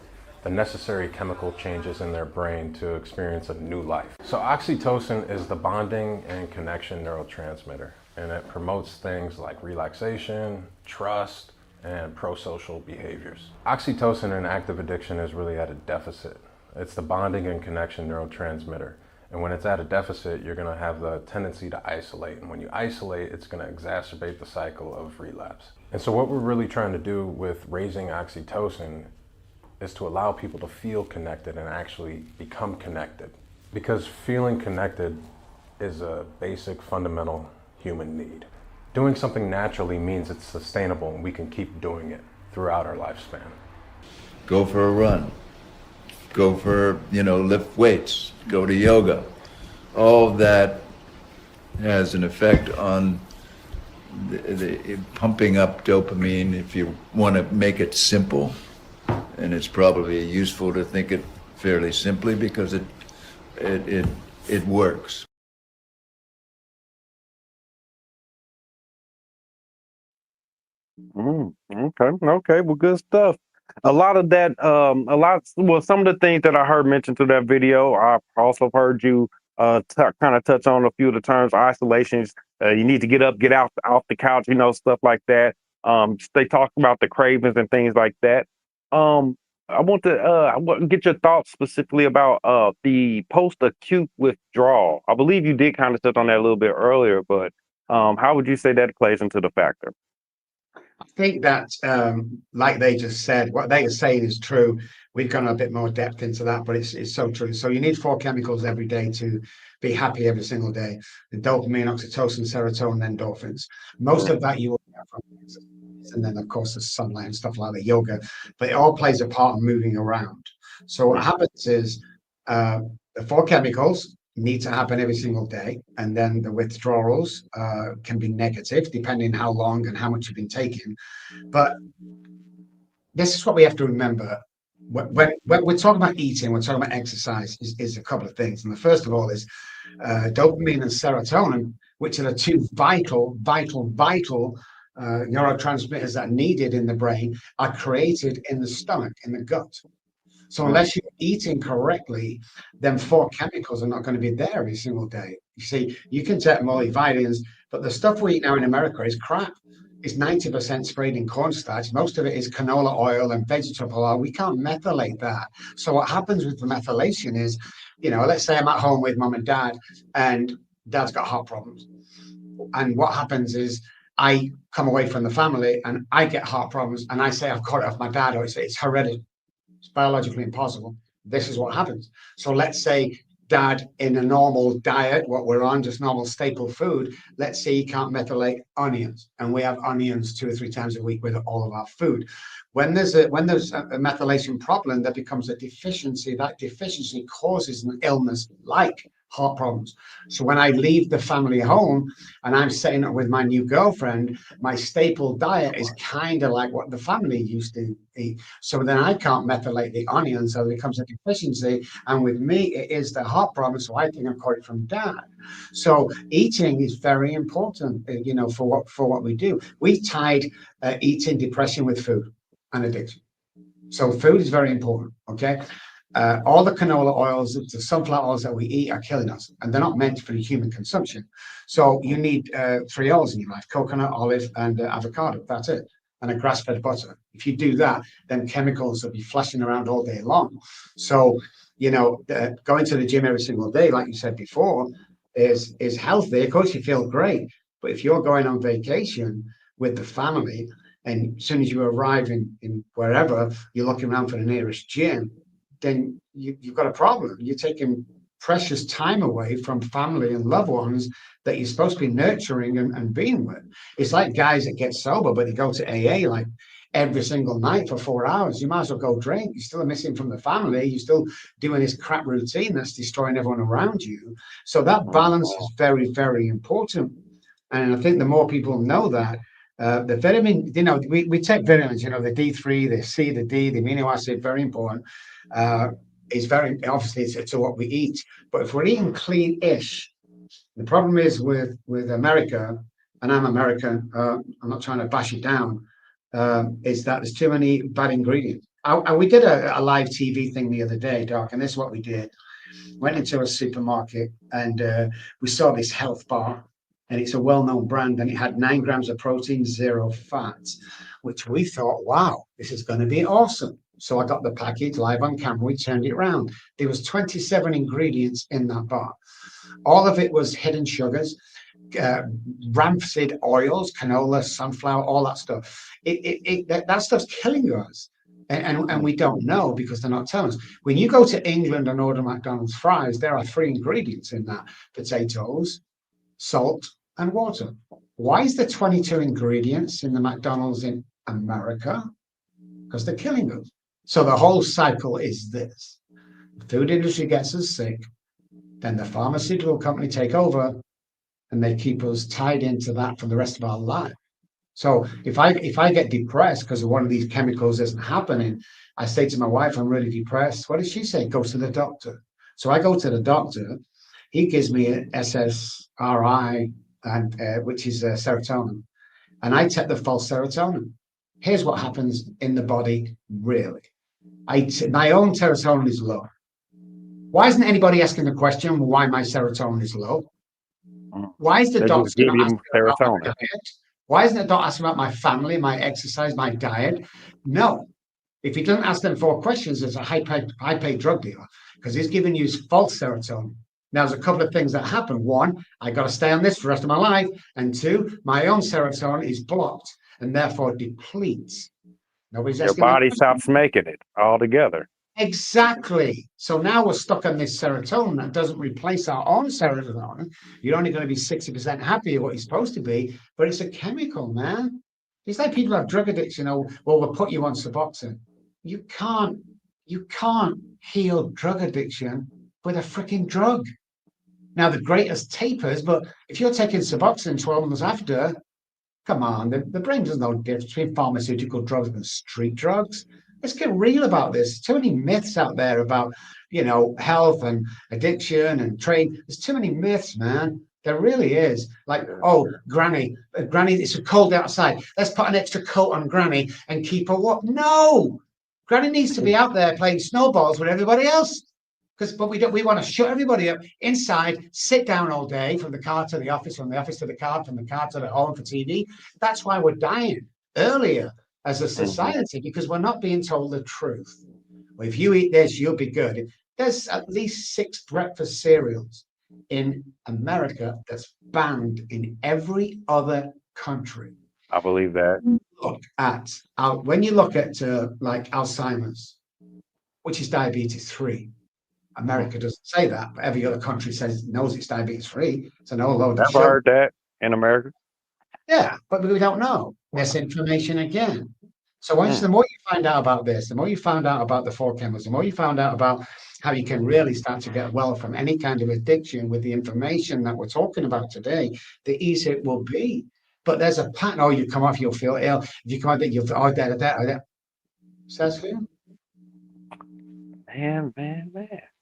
the necessary chemical changes in their brain to experience a new life. So oxytocin is the bonding and connection neurotransmitter, and it promotes things like relaxation, trust, and pro-social behaviors. Oxytocin in active addiction is really at a deficit. It's the bonding and connection neurotransmitter. And when it's at a deficit, you're gonna have the tendency to isolate. And when you isolate, it's gonna exacerbate the cycle of relapse. And so what we're really trying to do with raising oxytocin is to allow people to feel connected and actually become connected. Because feeling connected is a basic fundamental human need. Doing something naturally means it's sustainable and we can keep doing it throughout our lifespan. Go for a run. Go for, lift weights, go to yoga. All that has an effect on the pumping up dopamine, if you want to make it simple. And it's probably useful to think it fairly simply because it works. Okay, well, good stuff. A lot of that, some of the things that I heard mentioned through that video, I also heard you kind of touch on a few of the terms, isolations. You need to get up, get out off the couch, stuff like that. They talked about the cravings and things like that. I want to get your thoughts specifically about the post-acute withdrawal. I believe you did kind of touch on that a little bit earlier, but how would you say that plays into the factor? I think that, like they just said, what they are saying is true. We've gone a bit more depth into that, but it's so true. So you need 4 chemicals every day to be happy every single day: the dopamine, oxytocin, serotonin, endorphins. Most of that you will get from exercise, and then of course the sunlight and stuff like the yoga. But it all plays a part in moving around. So what happens is the 4 chemicals need to happen every single day, and then the withdrawals can be negative depending how long and how much you've been taking. But this is what we have to remember when we're talking about eating, we're talking about exercise, is a couple of things. And the first of all is dopamine and serotonin, which are the 2 vital neurotransmitters that are needed in the brain, are created in the stomach, in the gut. So unless you're eating correctly, then 4 chemicals are not going to be there every single day. You see, you can take multivitamins, but the stuff we eat now in America is crap. It's 90% sprayed in cornstarch. Most of it is canola oil and vegetable oil. We can't methylate that. So what happens with the methylation is, let's say I'm at home with mom and dad, and dad's got heart problems. And what happens is I come away from the family and I get heart problems, and I say I've caught it off my dad, or it's hereditary. It's biologically impossible. This is what happens. So let's say dad, in a normal diet, what we're on, just normal staple food, let's say he can't methylate onions, and we have onions 2 or 3 times a week with all of our food. When there's a methylation problem, there becomes a deficiency. That deficiency causes an illness like heart problems. So when I leave the family home and I'm setting up with my new girlfriend, my staple diet is kind of like what the family used to eat. So then I can't methylate the onions, so it becomes a deficiency. And with me, it is the heart problem. So I think I've got it from dad. So eating is very important, for what we do. We tied eating depression with food and addiction. So food is very important, okay? All the canola oils, the sunflower oils that we eat are killing us, and they're not meant for human consumption. So you need 3 oils in your life: coconut, olive, and avocado. That's it. and a grass-fed butter. If you do that, then chemicals will be flashing around all day long. So, going to the gym every single day, like you said before, is healthy. Of course, you feel great, but if you're going on vacation with the family, and as soon as you arrive in wherever, you're looking around for the nearest gym, then you've got a problem. You're taking precious time away from family and loved ones that you're supposed to be nurturing and being with. It's like guys that get sober, but they go to AA like every single night for 4 hours. You might as well go drink. You're still missing from the family. You're still doing this crap routine that's destroying everyone around you. So that balance is very, very important. And I think the more people know that, the vitamin, we take vitamins, the D3, the C, the D, the amino acid, very important. Is very, obviously, it's what we eat. But if we're eating clean-ish, the problem is with America, and I'm American, I'm not trying to bash it down, is that there's too many bad ingredients. And we did a live TV thing the other day, Doc, and this is what we did. Went into a supermarket and we saw this health bar, and it's a well-known brand, and it had 9 grams of protein, 0 fat, which we thought, wow, this is going to be awesome. So I got the package live on camera. We turned it around. There was 27 ingredients in that bar. All of it was hidden sugars, rancid oils, canola, sunflower, all that stuff. That stuff's killing us. And we don't know because they're not telling us. When you go to England and order McDonald's fries, there are 3 ingredients in that: potatoes, salt, and water. Why is there 22 ingredients in the McDonald's in America? Because they're killing us. So the whole cycle is this: the food industry gets us sick, then the pharmaceutical company take over, and they keep us tied into that for the rest of our life. So if I get depressed because of one of these chemicals isn't happening, I say to my wife, I'm really depressed. What does she say? Go to the doctor. So I go to the doctor. He gives me an SSRI, and which is serotonin, and I take the false serotonin. Here's what happens in the body, really. My own serotonin is low. Why isn't anybody asking the question why my serotonin is low? Why is the doctor not asking about my diet? Why isn't the doctor asking about my family, my exercise, my diet? No. If he doesn't ask them 4 questions, it's a high-paid drug dealer, because he's giving you false serotonin. Now, there's a couple of things that happen. 1, I got to stay on this for the rest of my life. And 2, my own serotonin is blocked and therefore depletes. Nobody's Your body stops making it altogether. Exactly. So now we're stuck on this serotonin that doesn't replace our own serotonin. You're only going to be 60% happy what you're supposed to be, but it's a chemical, man. It's like people have drug addiction. Well, we'll put you on Suboxone. You can't heal drug addiction with a freaking drug. Now, the greatest tapers, but if you're taking Suboxone 12 months after, come on, the brain doesn't know the difference between pharmaceutical drugs and street drugs. Let's get real about this. Too many myths out there about, health and addiction and trade. There's too many myths, man. There really is. Like, oh, Granny, it's cold outside. Let's put an extra coat on Granny and keep her warm. No, Granny needs to be out there playing snowballs with everybody else. But we want to shut everybody up inside, sit down all day, from the car to the office, from the office to the car, from the car to the home for TV. That's why we're dying earlier as a society, because we're not being told the truth. Well, if you eat this, you'll be good. There's at least 6 breakfast cereals in America that's banned in every other country. I believe that. When you look at like Alzheimer's, which is diabetes free. America doesn't say that, but every other country knows it's diabetes free. So no load of sugar. Never heard that in America. Yeah, but we don't know. Misinformation again. So the more you find out about this, the more you find out about the 4 chemicals, the more you find out about how you can really start to get well from any kind of addiction with the information that we're talking about today, the easier it will be. But there's a pattern. Oh, you come off, you'll feel ill. If you come off that, you'll feel, that. Says who? Man.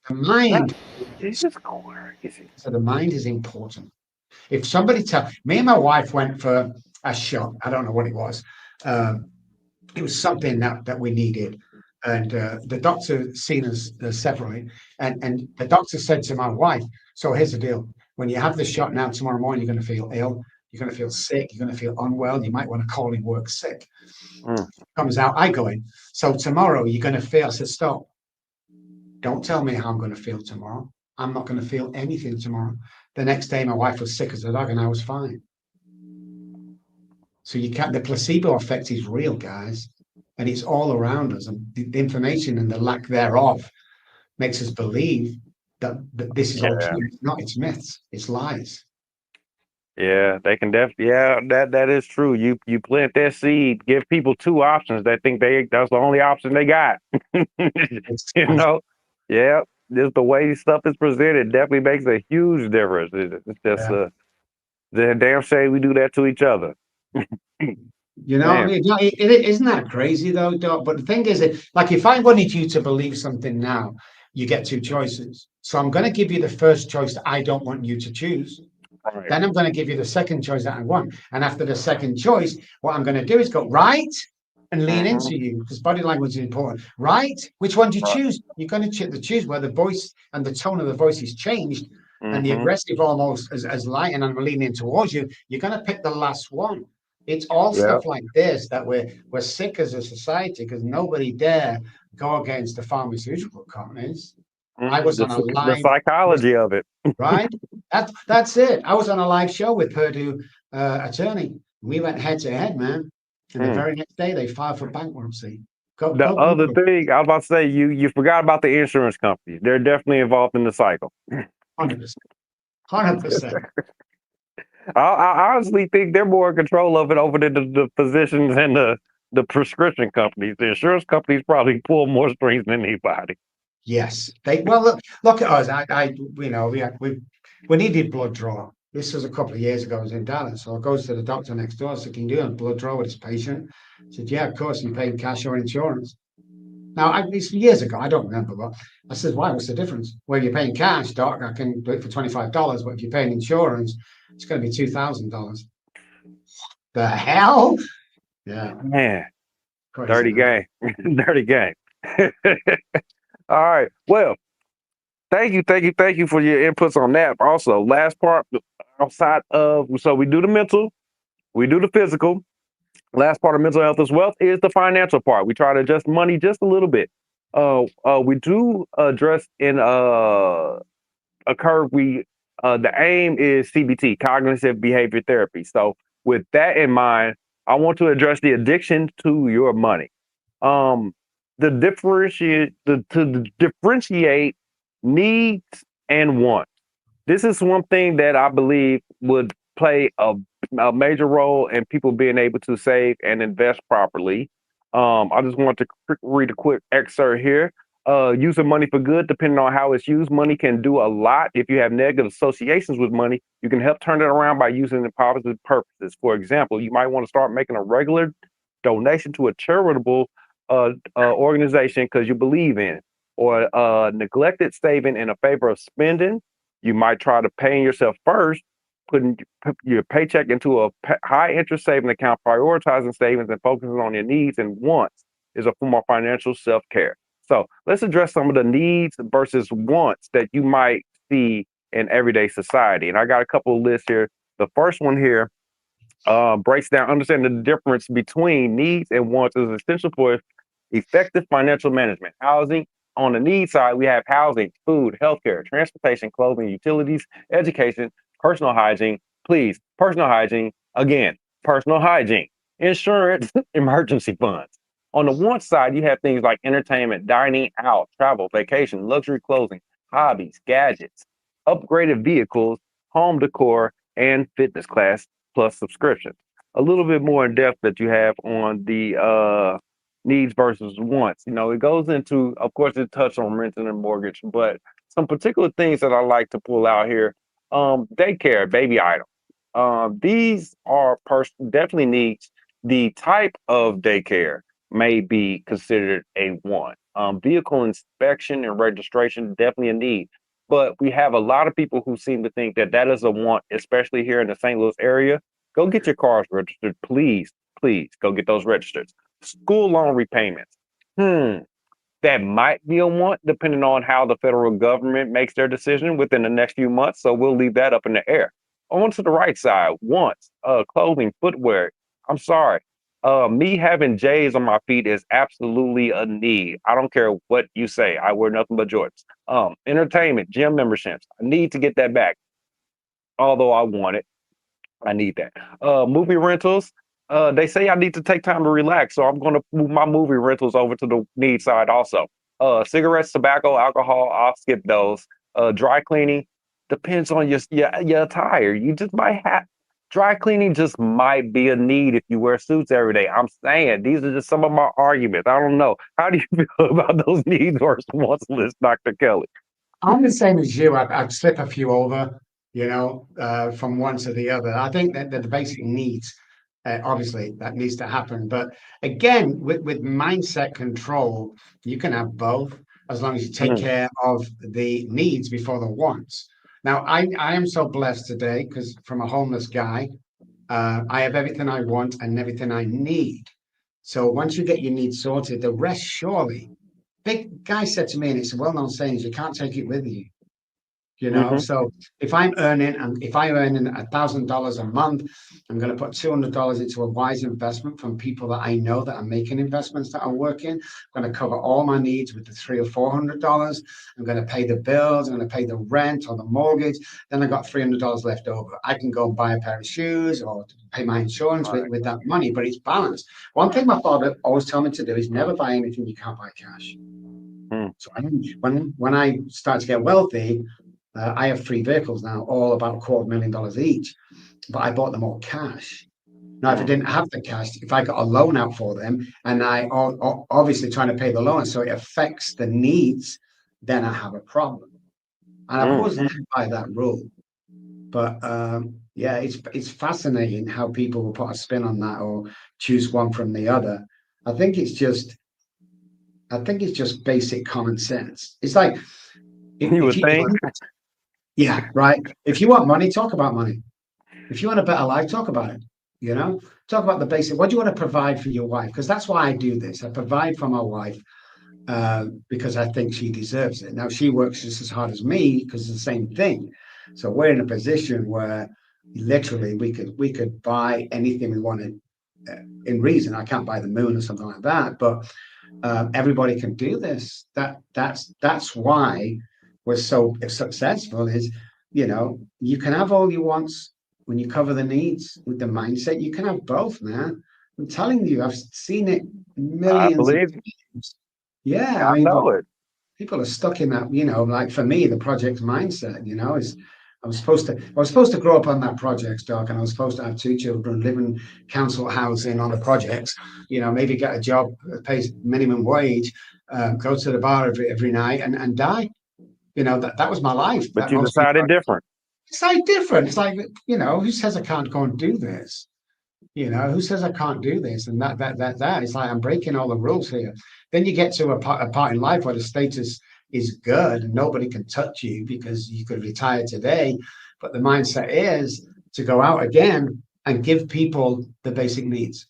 The mind. It's just crazy. So the mind is important. If somebody me and my wife went for a shot. I don't know what it was. It was something that we needed. And the doctor seen us separately. And the doctor said to my wife, so here's the deal. When you have the shot now, tomorrow morning, you're going to feel ill. You're going to feel sick. You're going to feel unwell. You might want to call in work sick. Mm. Comes out, I go in. So tomorrow you're going to feel. I said, stop. Don't tell me how I'm going to feel tomorrow. I'm not going to feel anything tomorrow. The next day, my wife was sick as a dog, and I was fine. So you can't. The placebo effect is real, guys, and it's all around us. And the information and the lack thereof makes us believe that this is all Yeah. true. It's not. It's myths. It's lies. Yeah, they can definitely. Yeah, that is true. You plant that seed, give people two options. They think that's the only option they got. It's, You know, yeah. Just the way stuff is presented definitely makes a huge difference. It's just yeah. the damn shame we do that to each other. You know, Man, isn't that crazy though, Doc? But the thing is, like if I wanted you to believe something now, you get two choices. So I'm going to give you the first choice that I don't want you to choose. right. Then I'm going to give you the second choice that I want. And after the second choice, what I'm going to do is go right and lean Mhm. into you because body language is important. Right? Which one do you Right. choose? You're going to choose where the voice and the tone of the voice is changed and the Mhm. aggressive almost as light and I'm leaning towards you. You're going to pick the last one. It's all Yeah. stuff like this that we're sick as a society because nobody dare go against the pharmaceutical companies. I was on a The live psychology of it. right? That's it. I was on a live show with Purdue attorney. We went head to head, man. And the Mm. very next day, they filed for bankruptcy. Go, The go, other Google thing I was about to say, you forgot about the insurance companies. They're definitely involved in the cycle. 100%. 100%. I honestly think they're more in control of it over the physicians and the prescription companies. The insurance companies probably pull more strings than anybody. Yes. Well, look at us. We needed blood draw. This was a couple of years ago. I was in Dallas. So I goes to the doctor next door. I said, can you do a blood draw with this patient? He said, yeah, of course. You pay cash or insurance. Now, it's years ago. I don't remember, but I said, why? What's the difference? Well, you're paying cash, doc. I can do it for $25, but if you're paying insurance, it's going to be $2,000. The hell? Yeah, Man, crazy, dirty man. game. Dirty game. All right. Well, thank you for your inputs on that. Also, last part outside of so we do the mental, we do the physical. Last part of mental health as wealth is the financial part. We try to adjust money just a little bit. We do address in a curve. The aim is CBT, cognitive behavior therapy. So with that in mind, I want to address the addiction to your money. Um, to differentiate needs and wants. This is one thing that I believe would play a major role in people being able to save and invest properly. I just want to read a quick excerpt here. Using money for good, depending on how it's used, money can do a lot. If you have negative associations with money, you can help turn it around by using it for positive purposes. For example, you might want to start making a regular donation to a charitable organization because you believe in it, or neglected saving in a favor of spending. You might try to paying yourself first, put your paycheck into a high interest saving account, prioritizing savings and focusing on your needs and wants is a form of financial self care. So let's address some of the needs versus wants that you might see in everyday society. And I got a couple of lists here. The first one here breaks down understanding the difference between needs and wants is essential for effective financial management. Housing, on the need side, we have housing, food, healthcare, transportation, clothing, utilities, education, personal hygiene. Please, personal hygiene, again, personal hygiene, insurance, emergency funds. On the want side, you have things like entertainment, dining out, travel, vacation, luxury clothing, hobbies, gadgets, upgraded vehicles, home decor, and fitness class plus subscriptions. A little bit more in depth that you have on the needs versus wants. It goes into, of course, it touched on renting and mortgage, but some particular things that I like to pull out here. Daycare, baby item. These are definitely needs. The type of daycare may be considered a want. Vehicle inspection and registration, definitely a need. But we have a lot of people who seem to think that that is a want, especially here in the St. Louis area. Go get your cars registered, please. Please go get those registered. School loan repayments. That might be a want, depending on how the federal government makes their decision within the next few months. So we'll leave that up in the air. On to the right side, wants, clothing, footwear. I'm sorry. Me having J's on my feet is absolutely a need. I don't care what you say. I wear nothing but Jordans. Entertainment, gym memberships. I need to get that back. Although I want it, I need that. Movie rentals. They say I need to take time to relax, so I'm going to move my movie rentals over to the need side also. Cigarettes, tobacco, alcohol. I'll skip those. Dry cleaning depends on your attire. You just might have dry cleaning just might be a need if you wear suits every day. I'm saying these are just some of my arguments. I don't know. How do you feel about those needs versus wants list, Dr. Kelly? I'm the same as you. I'd slip a few over, from one to the other. I think that the basic needs, obviously, that needs to happen. But again, with mindset control, you can have both as long as you take Mm, care of the needs before the wants. Now, I am so blessed today because from a homeless guy, I have everything I want and everything I need. So once you get your needs sorted, the rest surely. Big guy said to me, and it's a well-known saying, is you can't take it with you. mhm. So if I'm earning, and if I'm earning $1,000 a month, I'm going to put $200 into a wise investment from people that I know that are making investments that are working. I'm going to cover all my needs with the $300 or $400. I'm going to pay the bills. I'm going to pay the rent or the mortgage. Then I got $300 left over. I can go and buy a pair of shoes or pay my insurance Right. with that money, but it's balanced. One thing my father always told me to do is never buy anything you can't buy cash. Mm, So when I start to get wealthy, I have 3 vehicles now, all about $250,000 each, but I bought them all cash. Now, if I mm, didn't have the cash, if I got a loan out for them and obviously trying to pay the loan, so it affects the needs, then I have a problem. And I've mm. always lived by that rule. But yeah, it's fascinating how people will put a spin on that or choose one from the other. I think it's just I think it's just basic common sense. It's like You if would you think. yeah, right. If you want money, talk about money. If you want a better life, talk about it. Talk about the basic. What do you want to provide for your wife? Because that's why I do this. I provide for my wife because I think she deserves it. Now she works just as hard as me because it's the same thing. So we're in a position where literally we could buy anything we wanted in reason. I can't buy the moon or something like that, but everybody can do this. That's why we're so successful. Is you can have all you want when you cover the needs with the mindset. You can have both, man. I'm telling you, I've seen it I millions of believe you. times. Yeah, I I mean, but know it. people are stuck in that. Like for me, the project mindset. Is I was supposed to grow up on that project, Doc, and I was supposed to have 2 children, live in council housing on the projects. Maybe get a job that pays minimum wage, go to the bar every night, and die. That was my life. But That you most people decided are. different. It's like different. It's like who says I can't go and do this? Who says I can't do this? And that. It's like I'm breaking all the rules here. Then you get to a part in life where the status is good and nobody can touch you because you could retire today. But the mindset is to go out again and give people the basic needs.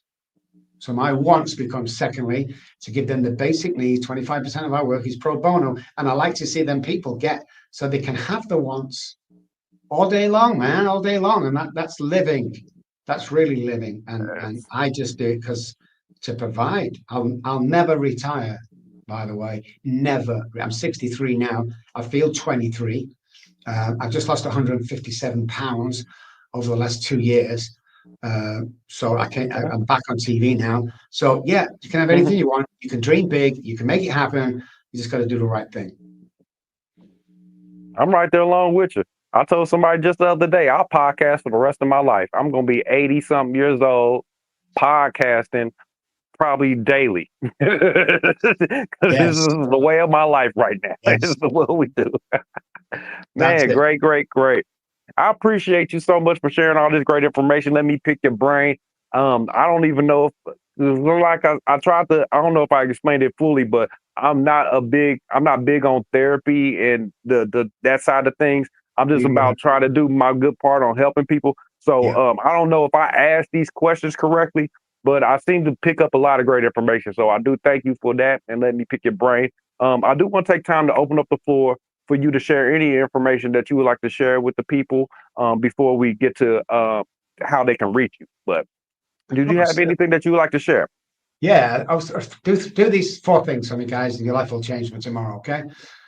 So my wants become secondary to give them the basic needs. 25% of our work is pro bono. And I like to see them people get so they can have the wants all day long, man, all day long. And that's living. That's really living. And Yes. I just do it because to provide. I'll never retire, by the way. Never. I'm 63 now. I feel 23. I've just lost 157 pounds over the last 2 years. So Okay. I'm back on TV now. So yeah, you can have anything you want. You can dream big. You can make it happen. You just got to do the right thing. I'm right there along with you. I told somebody just the other day, I'll podcast for the rest of my life. I'm going to be 80 something years old, podcasting probably daily. Because this is Yes, the way of my life right now. yes, It's the what we do. that's Man, it. great, great, great. I appreciate you so much for sharing all this great information. Let me pick your brain. I don't even know if like I tried to. I don't know if I explained it fully, but I'm not big on therapy and the that side of things. I'm just Yeah, about trying to do my good part on helping people. So yeah. I don't know if I asked these questions correctly, but I seem to pick up a lot of great information. So I do thank you for that and let me pick your brain. I do want to take time to open up the floor for you to share any information that you would like to share with the people before we get to how they can reach you. But did you have anything that you would like to share? Yeah, do these 4 things for me, guys, and your life will change for tomorrow, okay?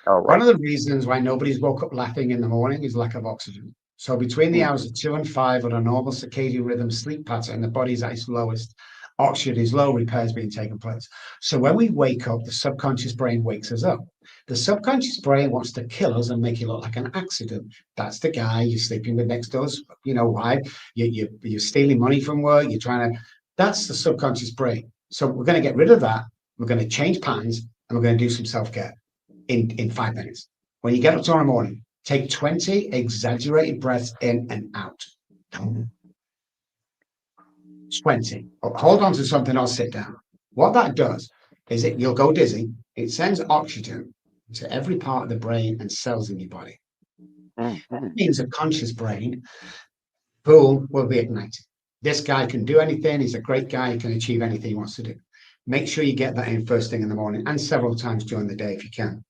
All One right. of the reasons why nobody's woke up laughing in the morning is lack of oxygen. So between the hours of 2 and 5 on a normal circadian rhythm sleep pattern, the body's at its lowest. Oxygen is low, repairs being taken place. So when we wake up, the subconscious brain wakes us up. The subconscious brain wants to kill us and make it look like an accident. That's the guy you're sleeping with next door. You know why? You're stealing money from work. You're trying to. That's the subconscious brain. So we're going to get rid of that. We're going to change patterns, and we're going to do some self-care in 5 minutes. When you get up tomorrow morning, take 20 exaggerated breaths in and out. 20. Hold on to something or sit down. What that does is you'll go dizzy. It sends oxygen to every part of the brain and cells in your body. That means a conscious brain, boom, will be ignited. This guy can do anything. He's a great guy. He can achieve anything he wants to do. Make sure you get that in first thing in the morning and several times during the day if you can.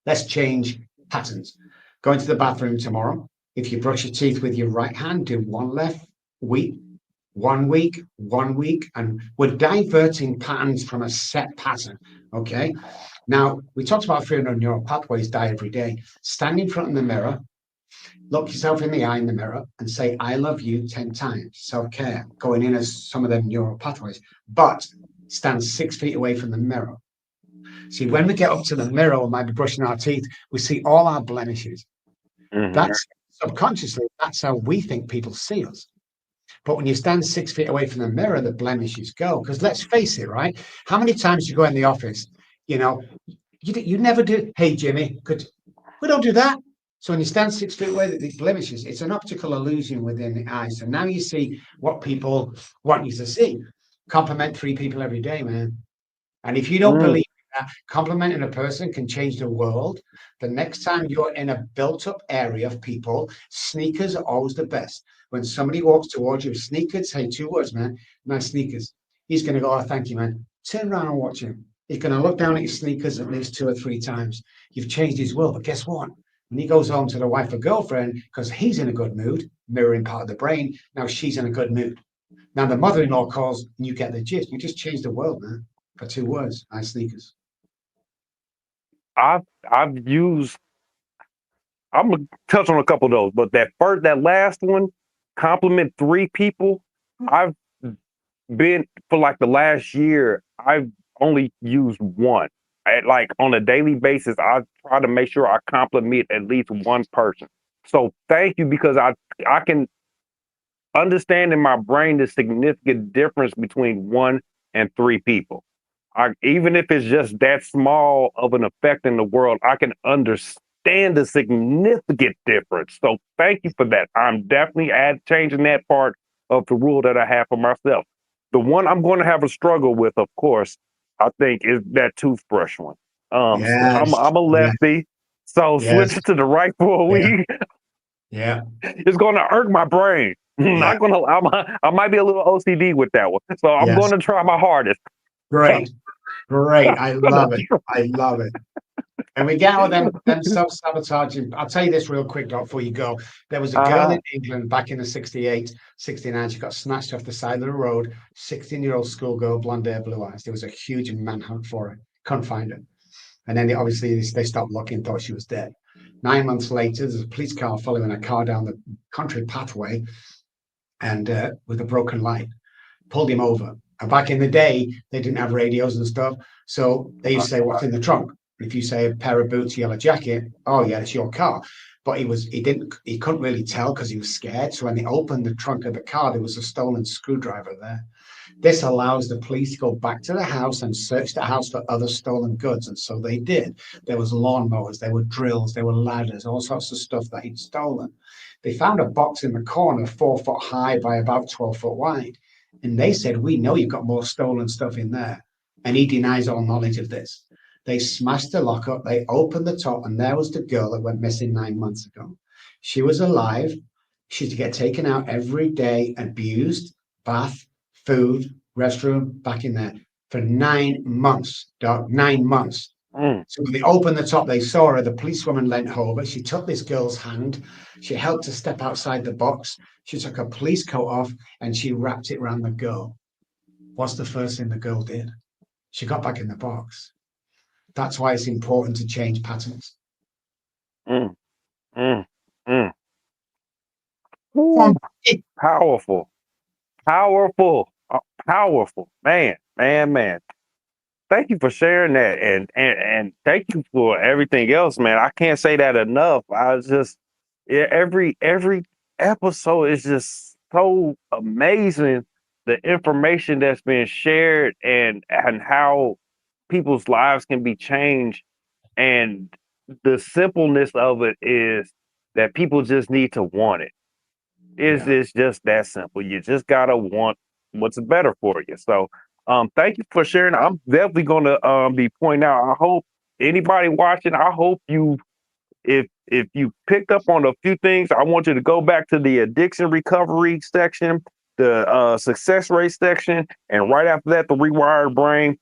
Let's change patterns. Going to the bathroom tomorrow. If you brush your teeth with your right hand, do one left week, 1 week, 1 week, and we're diverting patterns from a set pattern. Okay. Now, we talked about 300 neural pathways die every day. Stand in front of the mirror, look yourself in the eye in the mirror, and say, I love you 10 times. Self-care, going in as some of them neural pathways, but stand 6 feet away from the mirror. See, when we get up to the mirror, we might be brushing our teeth, we see all our blemishes. That's subconsciously, that's how we think people see us. But when you stand 6 feet away from the mirror, the blemishes go. Because let's face it, right? How many times you go in the office, you know, you never do, hey, Jimmy, we don't do that. So when you stand 6 feet away, the blemishes, it's an optical illusion within the eye. So now you see what people want you to see. Compliment 3 people every day, man. And if you don't believe that complimenting a person can change the world, the next time you're in a built-up area of people, sneakers are always the best. When somebody walks towards you with sneakers, say 2 words, man, nice sneakers. He's going to go, oh, thank you, man. Turn around and watch him. He's going to look down at his sneakers at least 2 or 3 times. You've changed his world. But guess what? When he goes home to the wife or girlfriend, because he's in a good mood, mirroring part of the brain, now she's in a good mood. Now the mother-in-law calls and you get the gist. You just changed the world, man. For 2 words, nice sneakers. I've used. I'm gonna touch on a couple of those, but that last one, compliment 3 people. I've been for like the last year. I've only used one. Like on a daily basis, I try to make sure I compliment at least one person. So thank you, because I can understand in my brain the significant difference between 1 and 3 people. Even if it's just that small of an effect in the world, I can understand the significant difference. So thank you for that. I'm definitely changing that part of the rule that I have for myself. The one I'm going to have a struggle with, of course, I think is that toothbrush one. Yes. I'm a lefty, so Yes. switching to the right for a Yeah. week Yeah. is going to irk my brain. Yeah. I might be a little OCD with that one, so I'm Yes. going to try my hardest. Great. Great. I love it. I love it. And we get all them self-sabotaging. I'll tell you this real quick, Doc, before you go. There was a girl in England back in the 68, 69. She got snatched off the side of the road. 16-year-old schoolgirl, blonde hair, blue eyes. There was a huge manhunt for her. Couldn't find her. And then they stopped looking, thought she was dead. 9 months later, there's a police car following a car down the country pathway and with a broken light. Pulled him over. And back in the day, they didn't have radios and stuff. So they used to say, what's in the trunk? If you say a pair of boots, yellow jacket, oh yeah, it's your car. But he couldn't really tell because he was scared. So when they opened the trunk of the car, there was a stolen screwdriver there. This allows the police to go back to the house and search the house for other stolen goods. And so they did. There was lawnmowers, there were drills, there were ladders, all sorts of stuff that he'd stolen. They found a box in the corner, 4 foot high by about 12 foot wide. And they said, we know you've got more stolen stuff in there. And he denies all knowledge of this. They smashed the lock up, they opened the top, and there was the girl that went missing 9 months ago. She was alive. She's to get taken out every day, abused, bath, food, restroom, back in there for 9 months, Doc, 9 months. So when they opened the top, they saw her. The policewoman leant over. She took this girl's hand. She helped her step outside the box. She took her police coat off and she wrapped it around the girl. What's the first thing the girl did? She got back in the box. That's why it's important to change patterns. Mm, mm, mm. Um, Woo. Powerful, powerful, powerful. Man, man, man. Thank you for sharing that, and thank you for everything else, man. I can't say that enough. I just, yeah, every episode is just so amazing. The information that's being shared and how people's lives can be changed, and the simpleness of it is that people just need to want it. It's just that simple. You just gotta want what's better for you. So thank you for sharing. I'm definitely gonna be pointing out. I hope anybody watching, I hope you if you picked up on a few things, I want you to go back to the addiction recovery section, the success rate section, and right after that, the rewired brain.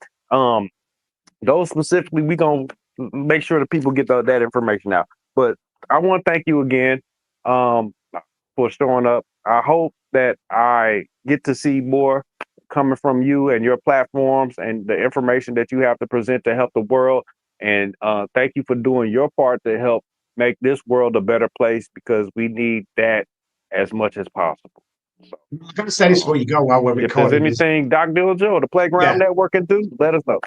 Those specifically, we gonna make sure that people get that information out. But I want to thank you again. For showing up. I hope that I get to see more coming from you and your platforms and the information that you have to present to help the world. And thank you for doing your part to help make this world a better place, because we need that as much as possible. So, I'm going to say this before you go while we're if there's recording this. anything Doc Dillinger or the Playground Yeah. Network can do, let us know.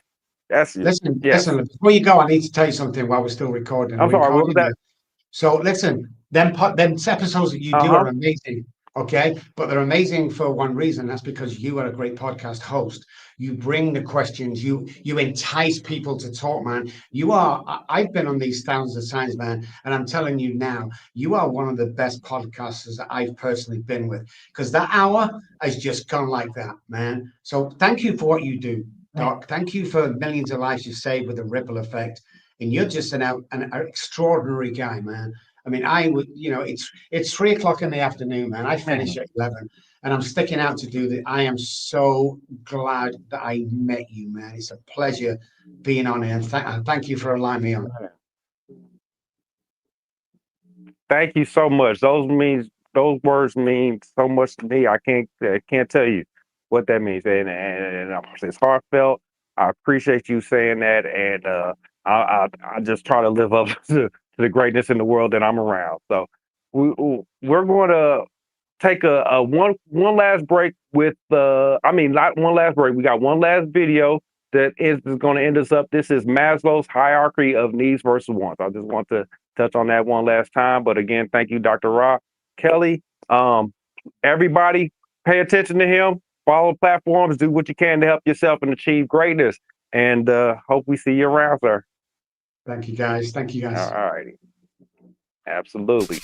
That's it. Listen, Yes. listen, before you go, I need to tell you something while we're still recording. I'm sorry, what was that? So listen, them episodes that you do are amazing, okay? But they're amazing for one reason. That's because you are a great podcast host. You bring the questions. You entice people to talk, man. I've been on these thousands of times, man, and I'm telling you now, you are one of the best podcasters that I've personally been with, because that hour has just gone like that, man. So thank you for what you do, Doc. Thank you for millions of lives you saved with a ripple effect. And you're just an extraordinary guy, man. I mean, I would, it's 3 o'clock in the afternoon, man. I finish at 11, and I'm sticking out to do that. I am so glad that I met you, man. It's a pleasure being on here, and thank you for allowing me on. Thank you so much. Those words mean so much to me. I can't tell you what that means, and it's heartfelt. I appreciate you saying that, and I just try to live up to the greatness in the world that I'm around. So we're going to take a one last break with not one last break. We got one last video that is going to end us up. This is Maslow's hierarchy of needs versus wants. I just want to touch on that one last time. But again, thank you, Dr. Robb Kelly. Everybody pay attention to him, follow platforms, do what you can to help yourself and achieve greatness. And hope we see you around, sir. Thank you, guys. Thank you, guys. All righty. Absolutely.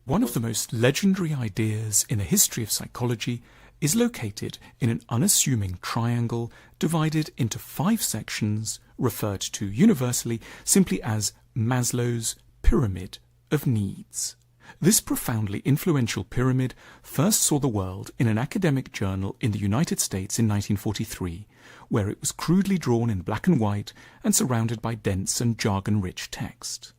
One of the most legendary ideas in the history of psychology is located in an unassuming triangle divided into 5 sections, referred to universally simply as Maslow's pyramid of needs. This profoundly influential pyramid first saw the world in an academic journal in the United States in 1943, where it was crudely drawn in black and white and surrounded by dense and jargon-rich text.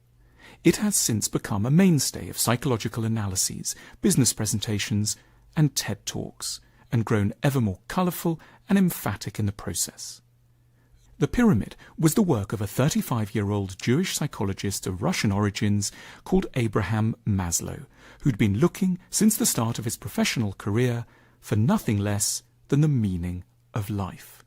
It has since become a mainstay of psychological analyses, business presentations, and TED Talks, and grown ever more colourful and emphatic in the process. The pyramid was the work of a 35-year-old Jewish psychologist of Russian origins called Abraham Maslow, who'd been looking, since the start of his professional career, for nothing less than the meaning of life.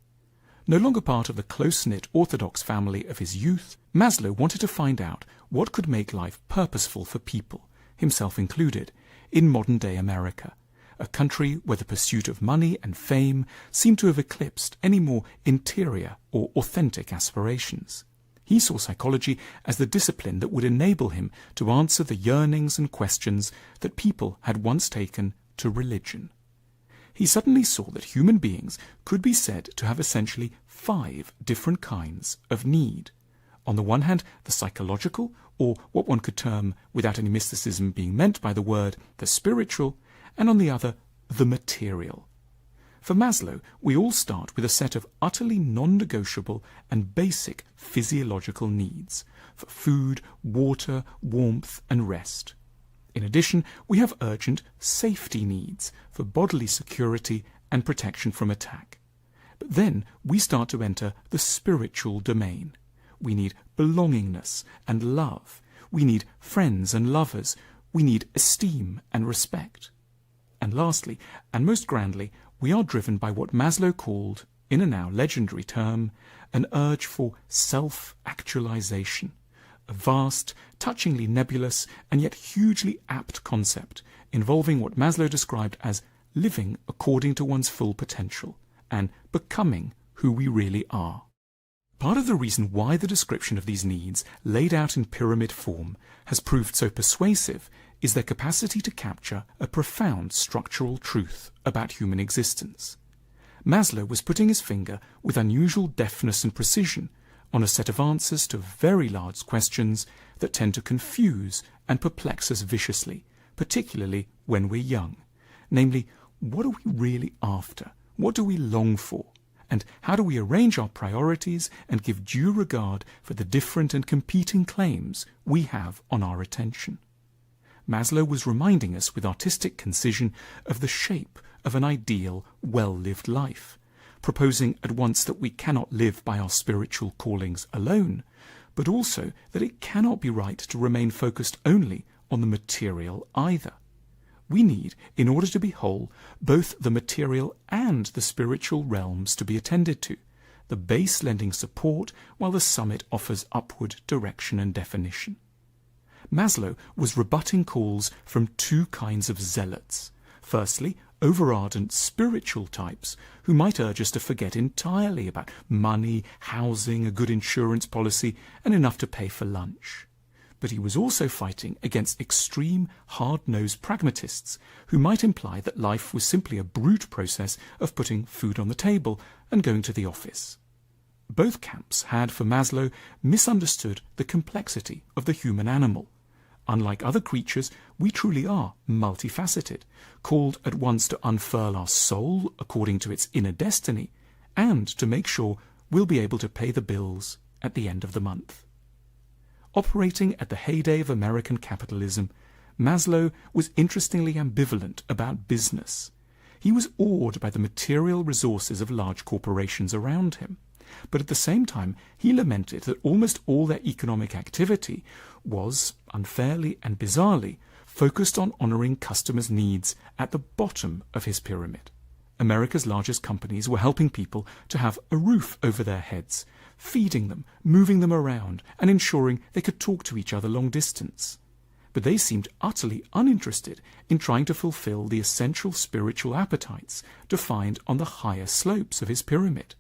No longer part of the close-knit orthodox family of his youth, Maslow wanted to find out what could make life purposeful for people, himself included, in modern-day America, a country where the pursuit of money and fame seemed to have eclipsed any more interior or authentic aspirations. He saw psychology as the discipline that would enable him to answer the yearnings and questions that people had once taken to religion. He suddenly saw that human beings could be said to have essentially 5 different kinds of need. On the one hand, the psychological, or what one could term, without any mysticism being meant by the word, the spiritual, and on the other, the material. For Maslow, we all start with a set of utterly non-negotiable and basic physiological needs for food, water, warmth, and rest. In addition, we have urgent safety needs for bodily security and protection from attack. But then we start to enter the spiritual domain. We need belongingness and love. We need friends and lovers. We need esteem and respect. And lastly, and most grandly, we are driven by what Maslow called, in a now legendary term, an urge for self-actualization, a vast, touchingly nebulous, and yet hugely apt concept involving what Maslow described as living according to one's full potential and becoming who we really are. Part of the reason why the description of these needs, laid out in pyramid form, has proved so persuasive is their capacity to capture a profound structural truth about human existence. Maslow was putting his finger with unusual deftness and precision on a set of answers to very large questions that tend to confuse and perplex us viciously, particularly when we're young. Namely, what are we really after? What do we long for? And how do we arrange our priorities and give due regard for the different and competing claims we have on our attention? Maslow was reminding us with artistic concision of the shape of an ideal, well-lived life, proposing at once that we cannot live by our spiritual callings alone, but also that it cannot be right to remain focused only on the material either. We need, in order to be whole, both the material and the spiritual realms to be attended to, the base lending support while the summit offers upward direction and definition. Maslow was rebutting calls from two kinds of zealots. Firstly, over-ardent spiritual types who might urge us to forget entirely about money, housing, a good insurance policy, and enough to pay for lunch. But he was also fighting against extreme, hard-nosed pragmatists who might imply that life was simply a brute process of putting food on the table and going to the office. Both camps had, for Maslow, misunderstood the complexity of the human animal. Unlike other creatures, we truly are multifaceted, called at once to unfurl our soul according to its inner destiny, and to make sure we'll be able to pay the bills at the end of the month. Operating at the heyday of American capitalism, Maslow was interestingly ambivalent about business. He was awed by the material resources of large corporations around him, but at the same time he lamented that almost all their economic activity was, unfairly and bizarrely, focused on honouring customers' needs at the bottom of his pyramid. America's largest companies were helping people to have a roof over their heads, feeding them, moving them around, and ensuring they could talk to each other long distance. But they seemed utterly uninterested in trying to fulfill the essential spiritual appetites defined on the higher slopes of his pyramid.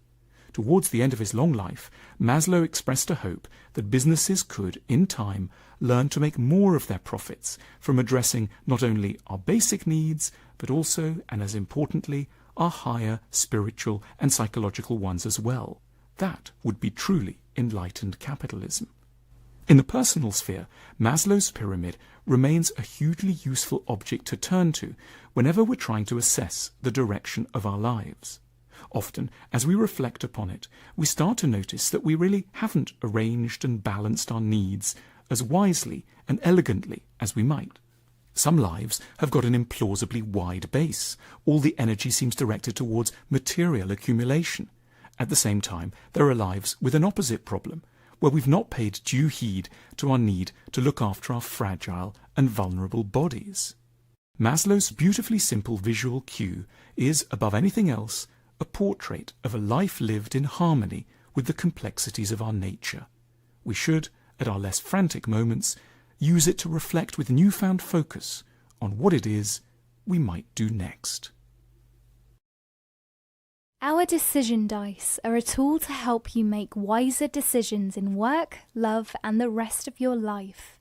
Towards the end of his long life, Maslow expressed a hope that businesses could, in time, learn to make more of their profits from addressing not only our basic needs, but also, and as importantly, our higher spiritual and psychological ones as well. That would be truly enlightened capitalism. In the personal sphere, Maslow's pyramid remains a hugely useful object to turn to whenever we're trying to assess the direction of our lives. Often, as we reflect upon it, we start to notice that we really haven't arranged and balanced our needs as wisely and elegantly as we might. Some lives have got an implausibly wide base. All the energy seems directed towards material accumulation. At the same time, there are lives with an opposite problem, where we've not paid due heed to our need to look after our fragile and vulnerable bodies. Maslow's beautifully simple visual cue is, above anything else, a portrait of a life lived in harmony with the complexities of our nature. We should, at our less frantic moments, use it to reflect with newfound focus on what it is we might do next. Our decision dice are a tool to help you make wiser decisions in work, love, and the rest of your life.